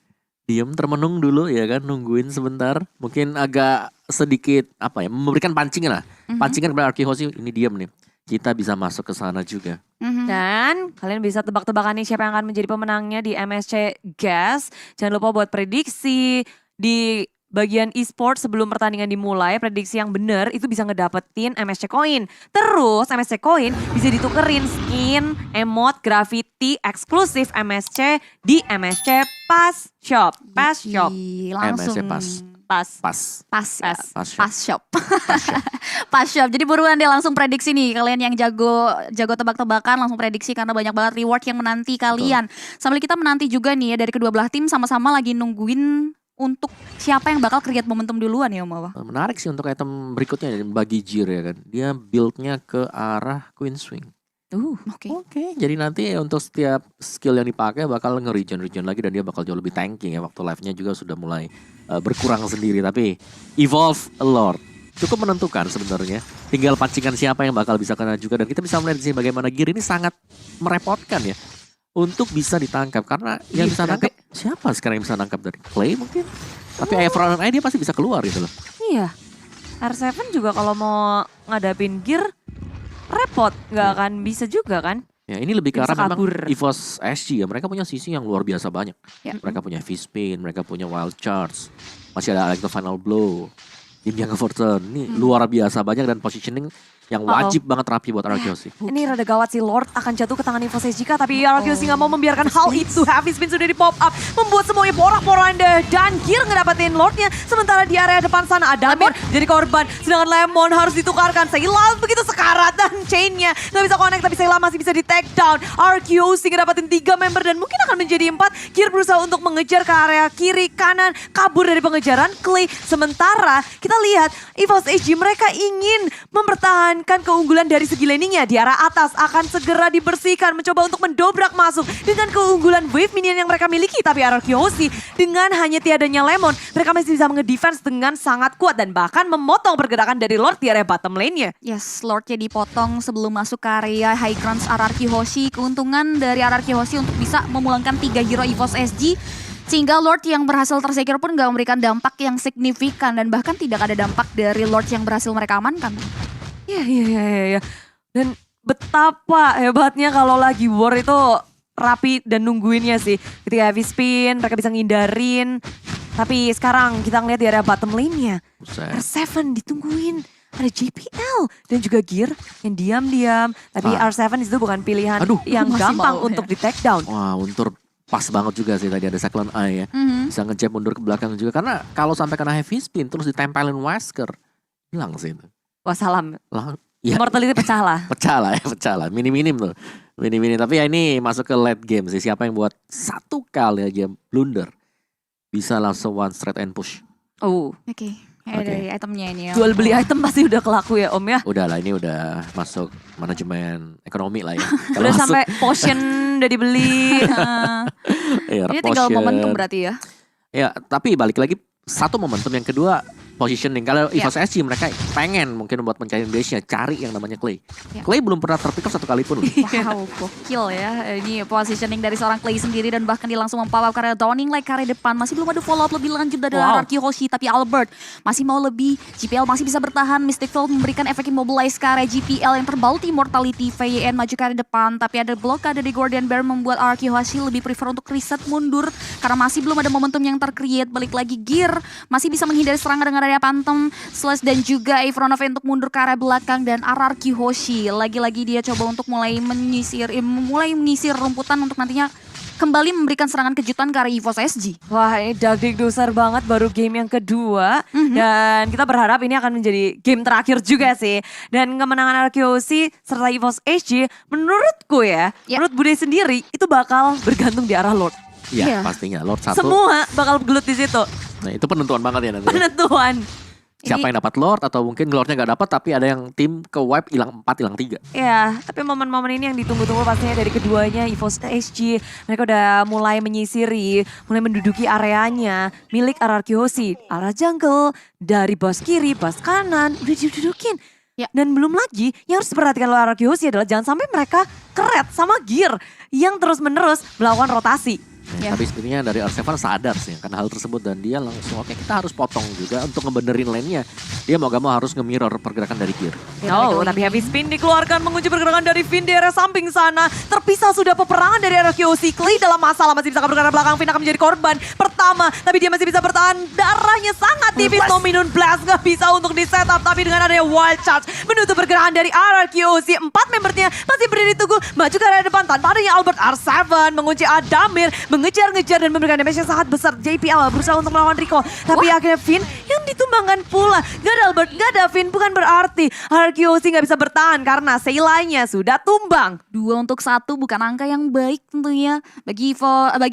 Diam termenung dulu ya kan, nungguin sebentar, mungkin agak sedikit memberikan pancingan lah, pancingan kepada RRQ Hoshi, ini diam nih. Kita bisa masuk ke sana juga. Dan kalian bisa tebak-tebakan nih siapa yang akan menjadi pemenangnya di MSC Gas. Jangan lupa buat prediksi di bagian e-sport sebelum pertandingan dimulai. Prediksi yang benar itu bisa ngedapetin MSC Coin. Terus MSC Coin bisa ditukerin skin, emote, graffiti, eksklusif MSC di MSC Pass Shop. Pass Shop. Langsung MSC Pass. Pas. Pas ya. Pas shop. Pas shop. Pas shop. Jadi buruan deh langsung prediksi nih. Kalian yang jago tebak-tebakan langsung prediksi karena banyak banget reward yang menanti kalian. Sambil kita menanti juga nih ya dari kedua belah tim sama-sama lagi nungguin untuk siapa yang bakal create momentum duluan ya Om Awa. Menarik sih untuk item berikutnya bagi Jir ya kan. Dia build-nya ke arah Queen Swing. Oke. Oke, jadi nanti untuk setiap skill yang dipakai bakal nge-regen lagi dan dia bakal jauh lebih tanking ya. Waktu life-nya juga sudah mulai berkurang sendiri. Tapi Evolve Lord cukup menentukan sebenarnya. Tinggal pancingan siapa yang bakal bisa kena juga. Dan kita bisa melihat di sini bagaimana Gear ini sangat merepotkan ya. Untuk bisa ditangkap. Karena yang bisa nangkap siapa sekarang yang bisa nangkap dari Clay mungkin. Tapi Aeron aja dia pasti bisa keluar gitu loh. Iya. R7 juga kalau mau ngadapin Gear repot, nggak akan bisa juga kan? Ya ini lebih ke Bisa arah memang kabur. EVOS SG ya. Mereka punya sisi yang luar biasa banyak. Ya. Mereka punya V-Spin, mereka punya Wild Charge. Masih ada Electro Final Blow. Tim yang Fortune. Ini luar biasa banyak dan positioning yang wajib banget rapi buat RQC. Ini rada gawat sih, Lord akan jatuh ke tangan EVOS SGK, tapi RQC nggak mau membiarkan hal itu. Heavy Spin sudah di pop up, membuat semuanya porak-poranda dan Gear ngedapetin Lordnya. Sementara di area depan sana ada Adamir jadi korban, sedangkan Lemon harus ditukarkan. Sayla begitu sekarat dan chainnya nggak bisa connect, tapi Sayla masih bisa di take down. RQC ngedapetin 3 member dan mungkin akan menjadi 4. Gear berusaha untuk mengejar ke area kiri kanan, kabur dari pengejaran Clay. Sementara kita lihat EVOS SG mereka ingin mempertahankan keunggulan dari segi laningnya di arah atas akan segera dibersihkan, mencoba untuk mendobrak masuk dengan keunggulan wave minion yang mereka miliki. Tapi RQC dengan hanya tiadanya Lemon, mereka masih bisa nge-defense dengan sangat kuat dan bahkan memotong pergerakan dari Lord di area bottom lane-nya. Yes, Lordnya dipotong sebelum masuk ke area high grounds RRQ Hoshi. Keuntungan dari RRQ Hoshi untuk bisa memulangkan 3 hero EVOS SG. Sehingga Lord yang berhasil tersecure pun gak memberikan dampak yang signifikan. Dan bahkan tidak ada dampak dari Lord yang berhasil mereka amankan. Iya. Dan betapa hebatnya kalau lagi war itu rapi dan nungguinnya sih. Ketika heavy spin, mereka bisa ngindarin. Tapi sekarang kita ngeliat di area bottom lane-nya. Buset. R7 ditungguin. Ada JPL dan juga Gear yang diam-diam. Tapi R7 itu bukan pilihan yang masih gampang mau, untuk di take down. Wah, Untur pas banget juga sih tadi ada Cyclone Eye ya. Bisa ngejab mundur ke belakang juga. Karena kalau sampai kena heavy spin terus ditempelin Wesker, hilang sih itu. Wah salam. Ya, Immortality pecah lah. pecah lah. Minim-minim tuh. Minim-minim. Tapi ya ini masuk ke late game sih. Siapa yang buat satu kali aja blunder. Bisa langsung one straight and push. Oke. Dari itemnya ini ya. Jual beli item pasti udah kelaku ya Om ya. Udah lah, ini udah masuk manajemen ekonomi lah ya. Kalau Udah masuk, sampai potion udah dibeli. ya, Ini tinggal potion. momentum berarti ya. Ya, tapi balik lagi satu momentum, yang kedua positioning. Kalau EVOS SG mereka pengen mungkin buat mencari base-nya, cari yang namanya Clay. Ya. Clay belum pernah terpick up satu kali pun. Wow, gokil ya. Ini positioning dari seorang Clay sendiri dan bahkan dia langsung mempower karena Downing like ke arah depan. Masih belum ada follow up lebih lanjut dari RRQ Hoshi. Tapi Albert masih mau lebih. GPL masih bisa bertahan. Mystic Field memberikan efek immobilize ke arah GPL yang terbaut Immortality. VYN maju ke arah depan. Tapi ada blockade dari Guardian Bear membuat RRQ Hoshi lebih prefer untuk reset mundur. Karena masih belum ada momentum yang tercreate. Balik lagi Gear masih bisa menghindari serangan dengan area Phantom Slash dan juga Avronov untuk mundur ke arah belakang. Dan RRQ Hoshi lagi-lagi dia coba untuk mulai menyisir rumputan untuk nantinya kembali memberikan serangan kejutan ke arah EVOS SG. Wah ini dagdikdusar banget baru game yang kedua. Dan kita berharap ini akan menjadi game terakhir juga sih. Dan kemenangan RQC serta EVOS SG menurutku ya, menurut Bude sendiri itu bakal bergantung di arah Lord. Iya, pastinya Lord satu. Semua bakal gelut di situ. Nah, itu penentuan banget ya nanti. Penentuan. Siapa yang dapat Lord atau mungkin Lordnya gak dapat tapi ada yang tim ke wipe hilang 4 hilang 3. Ya, tapi momen-momen ini yang ditunggu-tunggu pastinya dari keduanya. EVOS SG mereka udah mulai menyisiri, mulai menduduki areanya milik RRQ Hoshi. Arah jungle, dari bas kiri, bas kanan udah didudukin. Ya. Dan belum lagi yang harus diperhatikan oleh RRQ Hoshi adalah jangan sampai mereka keret sama Gear yang terus-menerus melakukan rotasi. Ya. Tapi sebenarnya dari R7 sadar sih karena hal tersebut dan dia langsung oke, kita harus potong juga untuk ngebenerin lane-nya. Dia mau gak mau harus nge-mirror pergerakan dari Gear. Tapi heavy spin dikeluarkan mengunci pergerakan dari Finn di area samping sana. Terpisah sudah peperangan dari RRQ Hoshi. Clay dalam masalah masih bisa kabur ke arah belakang. Finn akan menjadi korban pertama, tapi dia masih bisa bertahan. Darahnya sangat tipis. Nominun Blast gak bisa untuk di setup, tapi dengan adanya Wild Charge menutup pergerakan dari RRQ Hoshi. 4 membernya masih berdiri tunggu maju ke area depan tanpa adanya Albert. R7 mengunci Adamir. mengejar-ngejar dan memberikan damage yang sangat besar. JPL berusaha untuk melawan Rico, tapi akhirnya Finn yang ditumbangkan pula. Gak ada Albert, gak ada Finn, bukan berarti RQC gak bisa bertahan karena Seilanya sudah tumbang. 2-1 bukan angka yang baik tentunya bagi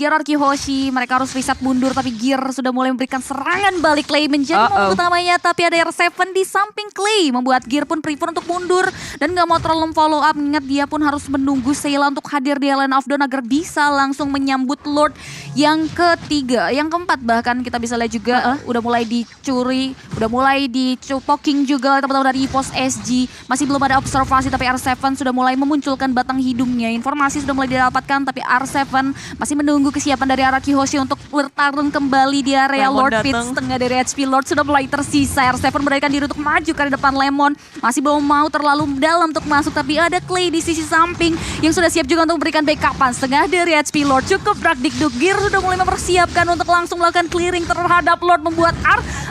RRQ Hoshi. Mereka harus reset mundur, tapi Gear sudah mulai memberikan serangan balik. Clay menjadi momen utamanya, tapi ada R7 di samping Clay, membuat Gear pun prefer untuk mundur dan gak mau terlalu follow up. Ingat dia pun harus menunggu Seila untuk hadir di Land of Dawn agar bisa langsung menyambut Lord yang ketiga, yang keempat bahkan kita bisa lihat juga udah mulai dicuri, udah mulai dipoking juga oleh teman-teman dari EVOS SG. Masih belum ada observasi, tapi R7 sudah mulai memunculkan batang hidungnya. Informasi sudah mulai didapatkan, tapi R7 masih menunggu kesiapan dari RRQ Hoshi untuk bertarung kembali di area Lemon Lord Pit. datang. Setengah dari HP Lord sudah mulai tersisa. R7 memberikan diri untuk maju ke depan Lemon. Masih belum mau terlalu dalam untuk masuk, tapi ada Clay di sisi samping yang sudah siap juga untuk memberikan backupan. Setengah dari HP Lord cukup Dikduk. Gear sudah mulai mempersiapkan untuk langsung melakukan clearing terhadap Lord, membuat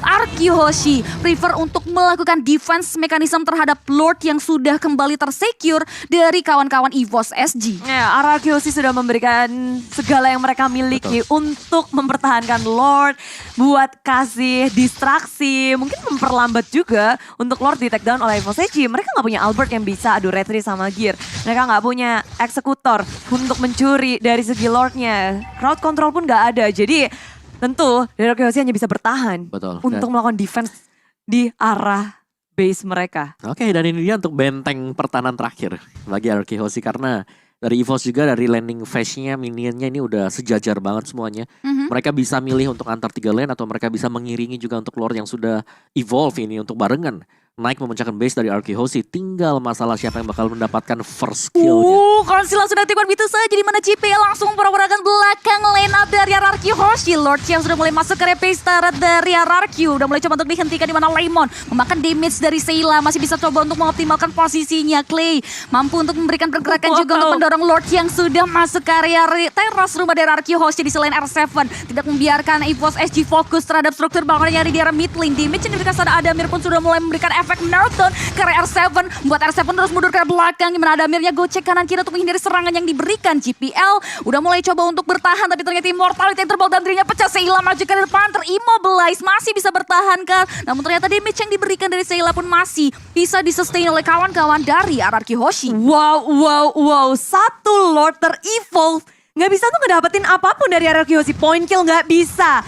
RRQ Hoshi prefer untuk melakukan defense mekanisme terhadap Lord yang sudah kembali tersecure dari kawan-kawan EVOS SG. Ya, RRQC sudah memberikan segala yang mereka miliki untuk mempertahankan Lord, buat kasih distraksi, mungkin memperlambat juga untuk Lord di take down oleh EVOS SG. Mereka nggak punya Albert yang bisa adu retri sama Gear. Mereka nggak punya eksekutor untuk mencuri dari segi Lordnya. Crowd control pun nggak ada. Jadi tentu RRQC hanya bisa bertahan Betul. untuk melakukan defense di arah base mereka. Oke, dan ini dia untuk benteng pertahanan terakhir bagi RRQ Hoshi, karena dari EVOS juga dari landing phase-nya, minionnya ini udah sejajar banget semuanya. Mereka bisa milih untuk antar 3 lane atau mereka bisa mengiringi juga untuk Lord yang sudah evolve ini untuk barengan naik memecahkan base dari RRQ Hoshi. Tinggal masalah siapa yang bakal mendapatkan first kill-nya. Konsila sudah tiba begitu saja, di mana JP langsung memperagakan belakang line up dari RRQ Hoshi. Lord yang sudah mulai masuk ke repace turret dari RRQ, udah mulai coba untuk dihentikan, di mana Lemon memakan damage dari Seila, masih bisa coba untuk mengoptimalkan posisinya. Clay mampu untuk memberikan pergerakan juga untuk mendorong Lord yang sudah masuk ke area teras rumah dari RRQ Hoshi. Di selain R7 tidak membiarkan EVOS SG fokus terhadap struktur bangunan yang ada di area mid lane. Damage yang diberikan pada Adamir pun sudah mulai memberikan efek Meltdown ke R7, membuat R7 terus mundur ke belakang, gimana Adamirnya gocek kanan kiri untuk menghindari serangan yang diberikan. GPL udah mulai coba untuk bertahan, tapi ternyata Immortality yang terbang dan dirinya pecah. Seila maju ke depan, terimmobilize, masih bisa bertahan kan, namun ternyata damage yang diberikan dari Seila pun masih bisa disustain oleh kawan-kawan dari RRQ Hoshi. Wow. Satu Lord ter-evolve. Nggak bisa tuh ngedapetin apapun dari RRQ Hoshi. Point kill nggak bisa.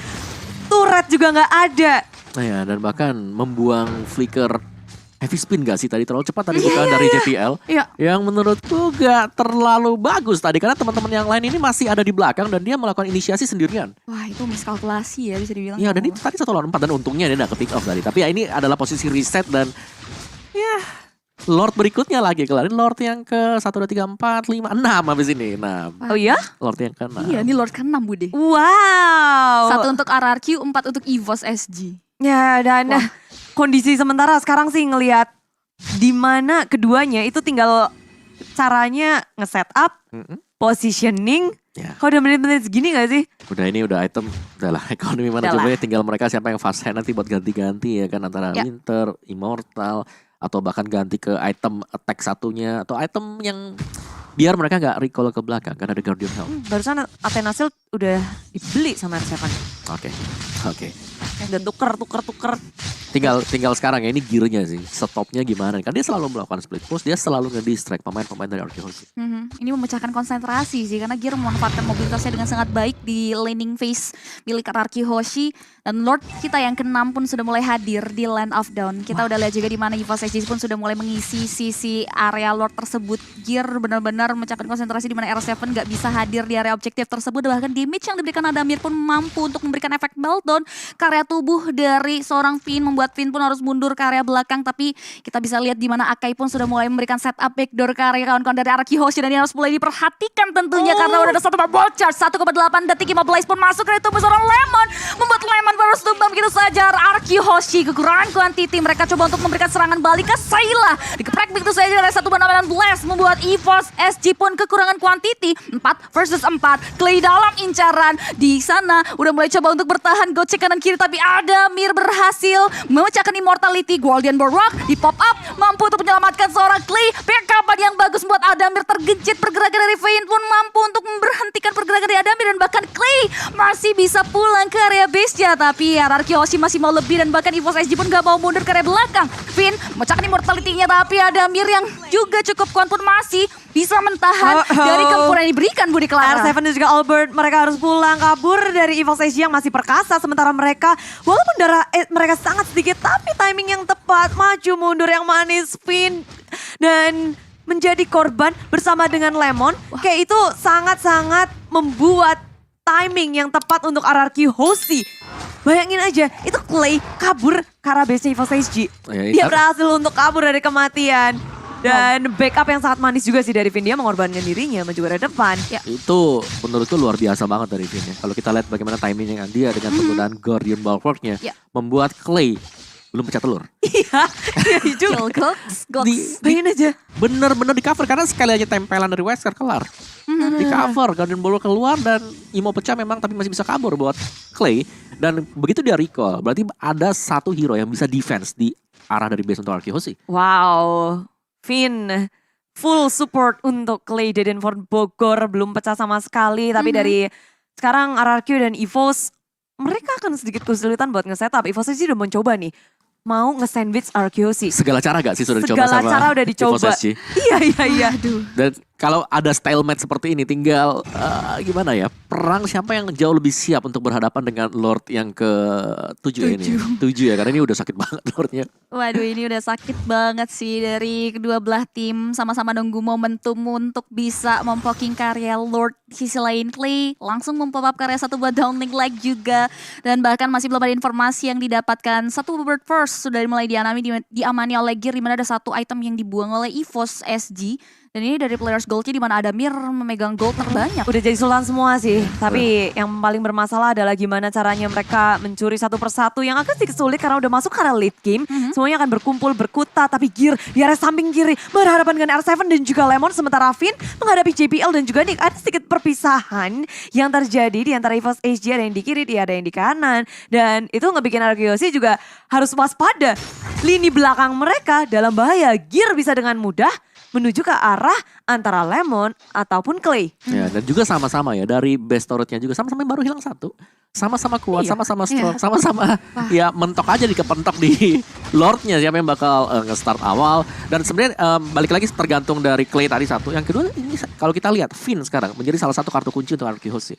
Turret juga nggak ada. Nah ya, dan bahkan membuang flicker heavy spin gak sih tadi, terlalu cepat tadi bukan dari JPL. Iya. Yang menurutku gak terlalu bagus tadi, karena teman-teman yang lain ini masih ada di belakang dan dia melakukan inisiasi sendirian. Wah, itu miskalkulasi ya bisa dibilang. Iya, dan itu tadi 1 lawan 4 dan untungnya dia gak ke pick off tadi. Tapi ya ini adalah posisi reset dan ya Lord berikutnya lagi kelarin. Lord yang ke 1, 2, 3, 4, 5, 6 habis ini. 6. Oh iya? Lord yang ke 6. Iya, ini Lord ke-6 Bude. Wow. 1 untuk RRQ, 4 untuk EVOS SG. Ya, dan kondisi sementara sekarang sih ngelihat di mana keduanya itu tinggal caranya nge-setup, positioning. Ya. Kok udah menit-menit segini gak sih? Udah ini udah item, udahlah ekonomi manajemennya tinggal mereka siapa yang fast hand nanti buat ganti-ganti ya kan, antara Winter, Immortal, atau bahkan ganti ke item attack satunya, atau item yang biar mereka gak recall ke belakang kan ada Guardian Helm. Barusan Athena Shield udah dibeli sama R7. Oke. Udah tuker. Tinggal sekarang ya ini gearnya sih, stopnya gimana. Kan dia selalu melakukan split push, dia selalu nge-distract pemain-pemain dari RRQ Hoshi. Ini memecahkan konsentrasi sih, karena Gear memanfaatkan mobilitasnya dengan sangat baik di laning phase milik RRQ Hoshi. Dan Lord kita yang ke-6 pun sudah mulai hadir di Land of Dawn. Kita udah lihat juga di mana EVOS SG pun sudah mulai mengisi sisi area Lord tersebut. Gear benar-benar memecahkan konsentrasi di mana R7 gak bisa hadir di area objektif tersebut. Bahkan damage yang diberikan Adamir pun mampu untuk memberikan efek meltdown ke area tubuh dari seorang Finn, membuat Finn pun harus mundur ke area belakang. Tapi kita bisa lihat di mana Akai pun sudah mulai memberikan setup backdoor ke area kawan-kawan dari RRQ Hoshi, dan ini harus mulai diperhatikan tentunya karena udah ada satu ball charge. 1,8 detik 15 pun masuk ke tubuh seorang Lemon, membuat Lemon baru tumbang begitu saja. RRQ Hoshi kekurangan quantity, mereka coba untuk memberikan serangan balik ke Seila, dikeprek begitu saja dari 1 bandang blast, membuat EVOS SG pun kekurangan quantity. 4 versus 4, Clay dalam incaran di sana udah mulai coba untuk bertahan, gocek kanan kiri, tapi Adamir berhasil memecahkan Immortality. Guardian Baroque di pop up mampu untuk menyelamatkan seorang Clay. Backupan yang bagus buat Adamir tergencet, pergerakan dari Vayne pun mampu untuk memberhentikan pergerakan dari Adamir. Dan bahkan Clay masih bisa pulang ke area base-nya. Tapi RRQ Hoshi masih mau lebih, dan bahkan EVOS SG pun gak mau mundur ke area belakang. Vayne memecahkan immortality-nya, tapi Adamir yang juga cukup kuat pun masih bisa mentahan dari gempuran yang diberikan Budi Clara. R7 dan juga Albert, mereka harus pulang kabur dari EVOS SG yang masih perkasa. Sementara mereka, walaupun darah mereka sangat sedikit, tapi timing yang tepat, maju mundur yang manis, spin, dan menjadi korban bersama dengan Lemon. Kayak itu sangat-sangat membuat timing yang tepat untuk RRQ Hoshi. Bayangin aja, itu Clay kabur ke arah base-nya EVOS SG. Dia berhasil untuk kabur dari kematian. Dan backup yang sangat manis juga sih dari Vin, dia mengorbankan dirinya maju ke depan. Ya. Itu menurutku luar biasa banget dari Vin ya. Kalau kita lihat bagaimana timingnya dia dengan penggunaan Guardian Bulwark-nya, membuat Clay belum pecah telur. Iya, iya juga. Bayangin aja. Bener-bener di cover karena sekali aja tempelan dari Wesker kelar. Di cover, Guardian Bulwark keluar dan Imo pecah memang tapi masih bisa kabur buat Clay. Dan begitu dia recall, berarti ada satu hero yang bisa defense di arah dari base untuk RRQ Hoshi. Wow, Vin full support untuk Clay Dedenford Bogor, belum pecah sama sekali. Tapi dari sekarang RRQ dan EVOS, mereka akan sedikit kesulitan buat nge-setup. EVOS sih udah mencoba nih, mau nge-sandwich RRQ Hoshi. Segala cara gak sih sudah dicoba Segala sama cara udah dicoba. EVOS SG? Iya. Dan kalau ada stalemate seperti ini tinggal gimana ya, perang siapa yang jauh lebih siap untuk berhadapan dengan Lord yang ke-7 ini. 7 ya, karena ini udah sakit banget Lordnya. Waduh, ini udah sakit banget sih dari kedua belah tim. Sama-sama nunggu momentum untuk bisa mempoking karya Lord. Di sisi lain Clay langsung mempop up karya satu buat downlink like juga. Dan bahkan masih belum ada informasi yang didapatkan. Satu bird first sudah mulai diamani oleh Gear, dimana ada satu item yang dibuang oleh EVOS SG. Dan ini dari players goldnya, di mana Adamir memegang gold terbanyak. Udah jadi sultan semua sih. Tapi yang paling bermasalah adalah gimana caranya mereka mencuri satu persatu, yang agak sedikit sulit karena udah masuk ke arah late game. Semuanya akan berkumpul, berkuta. Tapi Gear di area samping kiri berhadapan dengan R7 dan juga Lemon. Sementara Vin menghadapi JPL dan juga Nick. Ada sedikit perpisahan yang terjadi di antara EVOS SG. Ada yang di kiri, ada yang di kanan. Dan itu ngebikin RRQ Hoshi juga harus waspada. Lini belakang mereka dalam bahaya. Gear bisa dengan mudah menuju ke arah antara Lemon ataupun Clay. Ya, dan juga sama-sama ya, dari base turretnya juga sama-sama baru hilang satu. Sama-sama kuat, sama-sama strong, sama-sama ya mentok aja dikepentok di Lordnya siapa yang bakal nge-start awal. Dan sebenarnya balik lagi tergantung dari Clay tadi satu. Yang kedua ini kalau kita lihat Vin sekarang menjadi salah satu kartu kunci untuk RRQ Hoshi.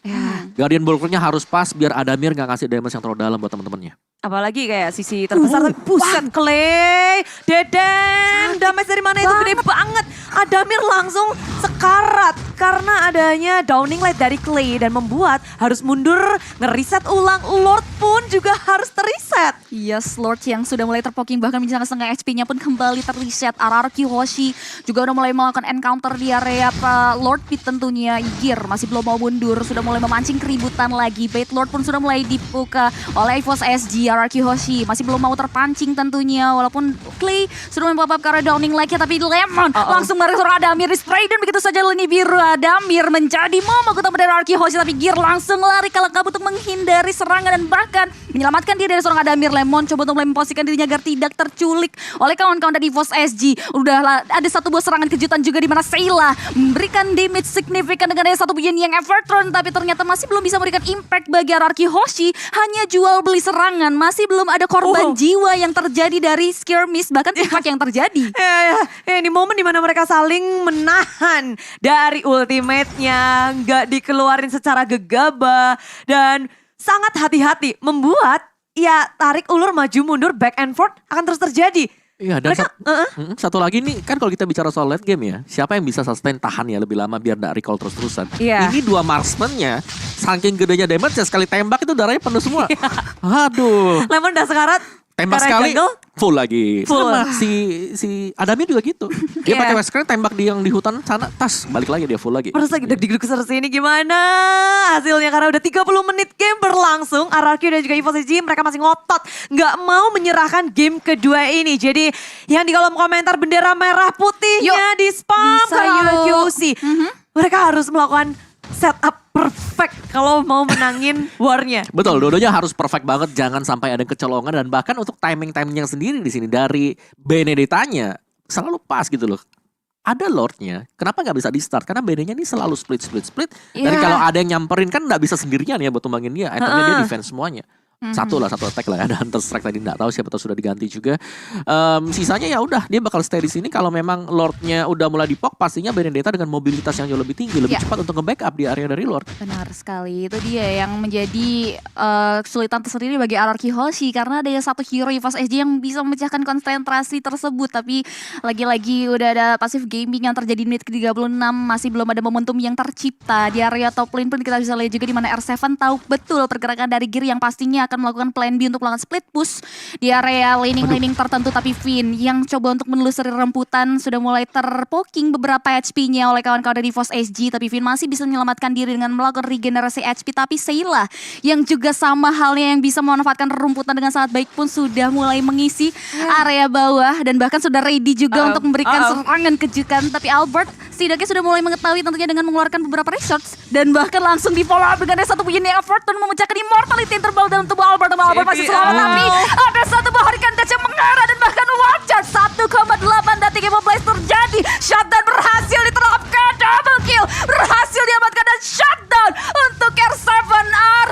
Guardian Bulwark-nya harus pas biar Adamir gak ngasih damage yang terlalu dalam buat teman-temannya. Apalagi kayak sisi terbesar, tapi buset Clay, Deden, damage dari mana itu gede banget. Adamir langsung sekarat karena adanya downing light dari Clay dan membuat harus mundur, ngereset ulang. Lord pun juga harus terreset. Yes, Lord yang sudah mulai terpoking, bahkan menjelang setengah HP-nya pun kembali terreset. RRQ Hoshi juga udah mulai melakukan encounter di area Lord Pit tentunya. Gear masih belum mau mundur, sudah mulai memancing keributan lagi. Bait Lord pun sudah mulai dibuka oleh EVOS SG. RRQ Hoshi masih belum mau terpancing tentunya, walaupun Clay sudah mempop up karena downing like-nya, tapi Lemon langsung meresor Adamir di spray dan begitu saja lini biru Adamir menjadi momok utama dari RRQ Hoshi. Tapi Gear langsung lari kalah kabut untuk menghindari serangan dan bahkan menyelamatkan diri dari seorang Adamir. Lemon coba untuk mulai memposisikan dirinya agar tidak terculik oleh kawan-kawan dari EVOS SG. Udah ada satu buah serangan kejutan juga di mana Sayla memberikan damage signifikan dengan satu buah yang Evertron, tapi ternyata masih belum bisa memberikan impact bagi RRQ Hoshi. Hanya jual beli serangan, masih belum ada korban jiwa yang terjadi dari skirmish, bahkan impact yang terjadi. Ini momen dimana mereka saling menahan dari ultimate-nya, nggak dikeluarin secara gegabah dan sangat hati-hati, membuat ya tarik ulur maju mundur back and forth akan terus terjadi. Iya, dan satu lagi nih, kan kalau kita bicara soal late game ya, siapa yang bisa sustain tahan ya lebih lama biar gak recall terus-terusan. Ini dua marksman-nya, saking gedenya damage ya sekali tembak itu darahnya penuh semua. Aduh. Lemon udah sekarat. Tembak sekali, full lagi. Full. Sama si Adamir juga gitu. Dia pakai Wesker tembak di yang di hutan sana, tas balik lagi dia full lagi. Terus lagi deg-deg ini gimana hasilnya, karena udah 30 menit game berlangsung. RRQ dan juga EVOS SG mereka masih ngotot, nggak mau menyerahkan game kedua ini. Jadi yang di kolom komentar bendera merah putihnya di spam ke RRQ Hoshi. Mereka harus melakukan setup perfect kalau mau menangin war-nya. Betul, dua-duanya harus perfect banget, jangan sampai ada kecolongan. Dan bahkan untuk timing-timingnya sendiri di sini dari Benedetta-nya selalu pas gitu loh. ada Lordnya, kenapa nggak bisa di start? Karena BD-nya ini selalu split. Dan Iya. kalau ada yang nyamperin kan nggak bisa sendirian ya buat tumbangin dia. Itemnya dia defense semuanya. Satu attack lah ya. Ada Hunter Strike tadi nggak tahu siapa tahu sudah diganti juga. Sisanya ya udah dia bakal stay di sini. Kalau memang Lordnya udah mulai dipok, pastinya Benedetta dengan mobilitas yang jauh lebih tinggi, lebih Ya. cepat untuk nge-backup di area dari Lord. Benar sekali, itu dia yang menjadi kesulitan tersendiri bagi RRQ Hoshi karena ada satu hero EVOS SG yang bisa memecahkan konsentrasi tersebut. Tapi lagi-lagi udah ada passive gaming yang terjadi di menit ke-36, masih belum ada momentum yang tercipta di area top lane pun kita bisa lihat juga di mana R7 tahu betul pergerakan dari Gear yang pastinya akan melakukan plan B untuk melakukan split push di area laning tertentu. Tapi Finn yang coba untuk menelusuri remputan sudah mulai terpoking beberapa HP-nya oleh kawan-kawan dari EVOS SG, tapi Finn masih bisa menyelamatkan diri dengan melakukan regenerasi HP. Tapi Sayla yang juga sama halnya yang bisa memanfaatkan rumputan dengan sangat baik pun sudah mulai mengisi area bawah dan bahkan sudah ready juga untuk memberikan serangan kejutan. Tapi Albert setidaknya sudah mulai mengetahui tentunya dengan mengeluarkan beberapa resource dan bahkan langsung di follow up dengan ada satu punya effort dan memecahkan immortality yang terbal dalam tubuh Albert. Albert masih selamat, tapi ada satu buah hurricane dash yang mengarah dan bahkan wajar 1,8 detik immobilize terjadi. Shutdown berhasil diterapkan, double kill berhasil diamankan dan shutdown untuk R7R.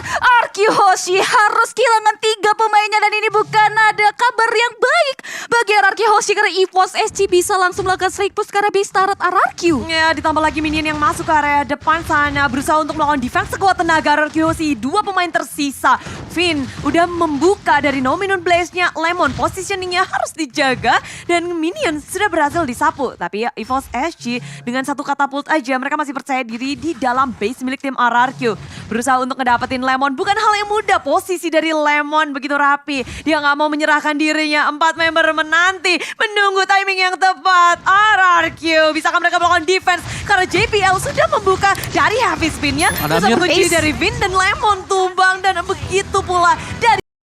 RQ Hoshi harus kehilangan 3 pemainnya dan ini bukan ada kabar yang baik bagi RRQ Hoshi karena EVOS SG bisa langsung melakukan strike push karena base turret RRQ. Ya, ditambah lagi minion yang masuk ke area depan sana berusaha untuk melakukan defense sekuat tenaga RRQ Hoshi. 2 pemain tersisa. Finn udah membuka dari Nominun Blaze-nya. Lemon positioningnya harus dijaga dan minion sudah berhasil disapu. Tapi ya EVOS SG dengan satu katapult aja mereka masih percaya diri di dalam base milik tim RRQ. Berusaha untuk ngedapetin Lemon bukan hal yang mudah. Posisi dari Lemon begitu rapi. Dia nggak mau menyerahkan dirinya. 4 member menanti menunggu timing yang tepat. RRQ bisakah mereka melakukan defense karena JPL sudah membuka dari heavy spin-nya. Ada Terus Mir. mengunci dari Vin dan Lemon tumbang dan begitu pula dari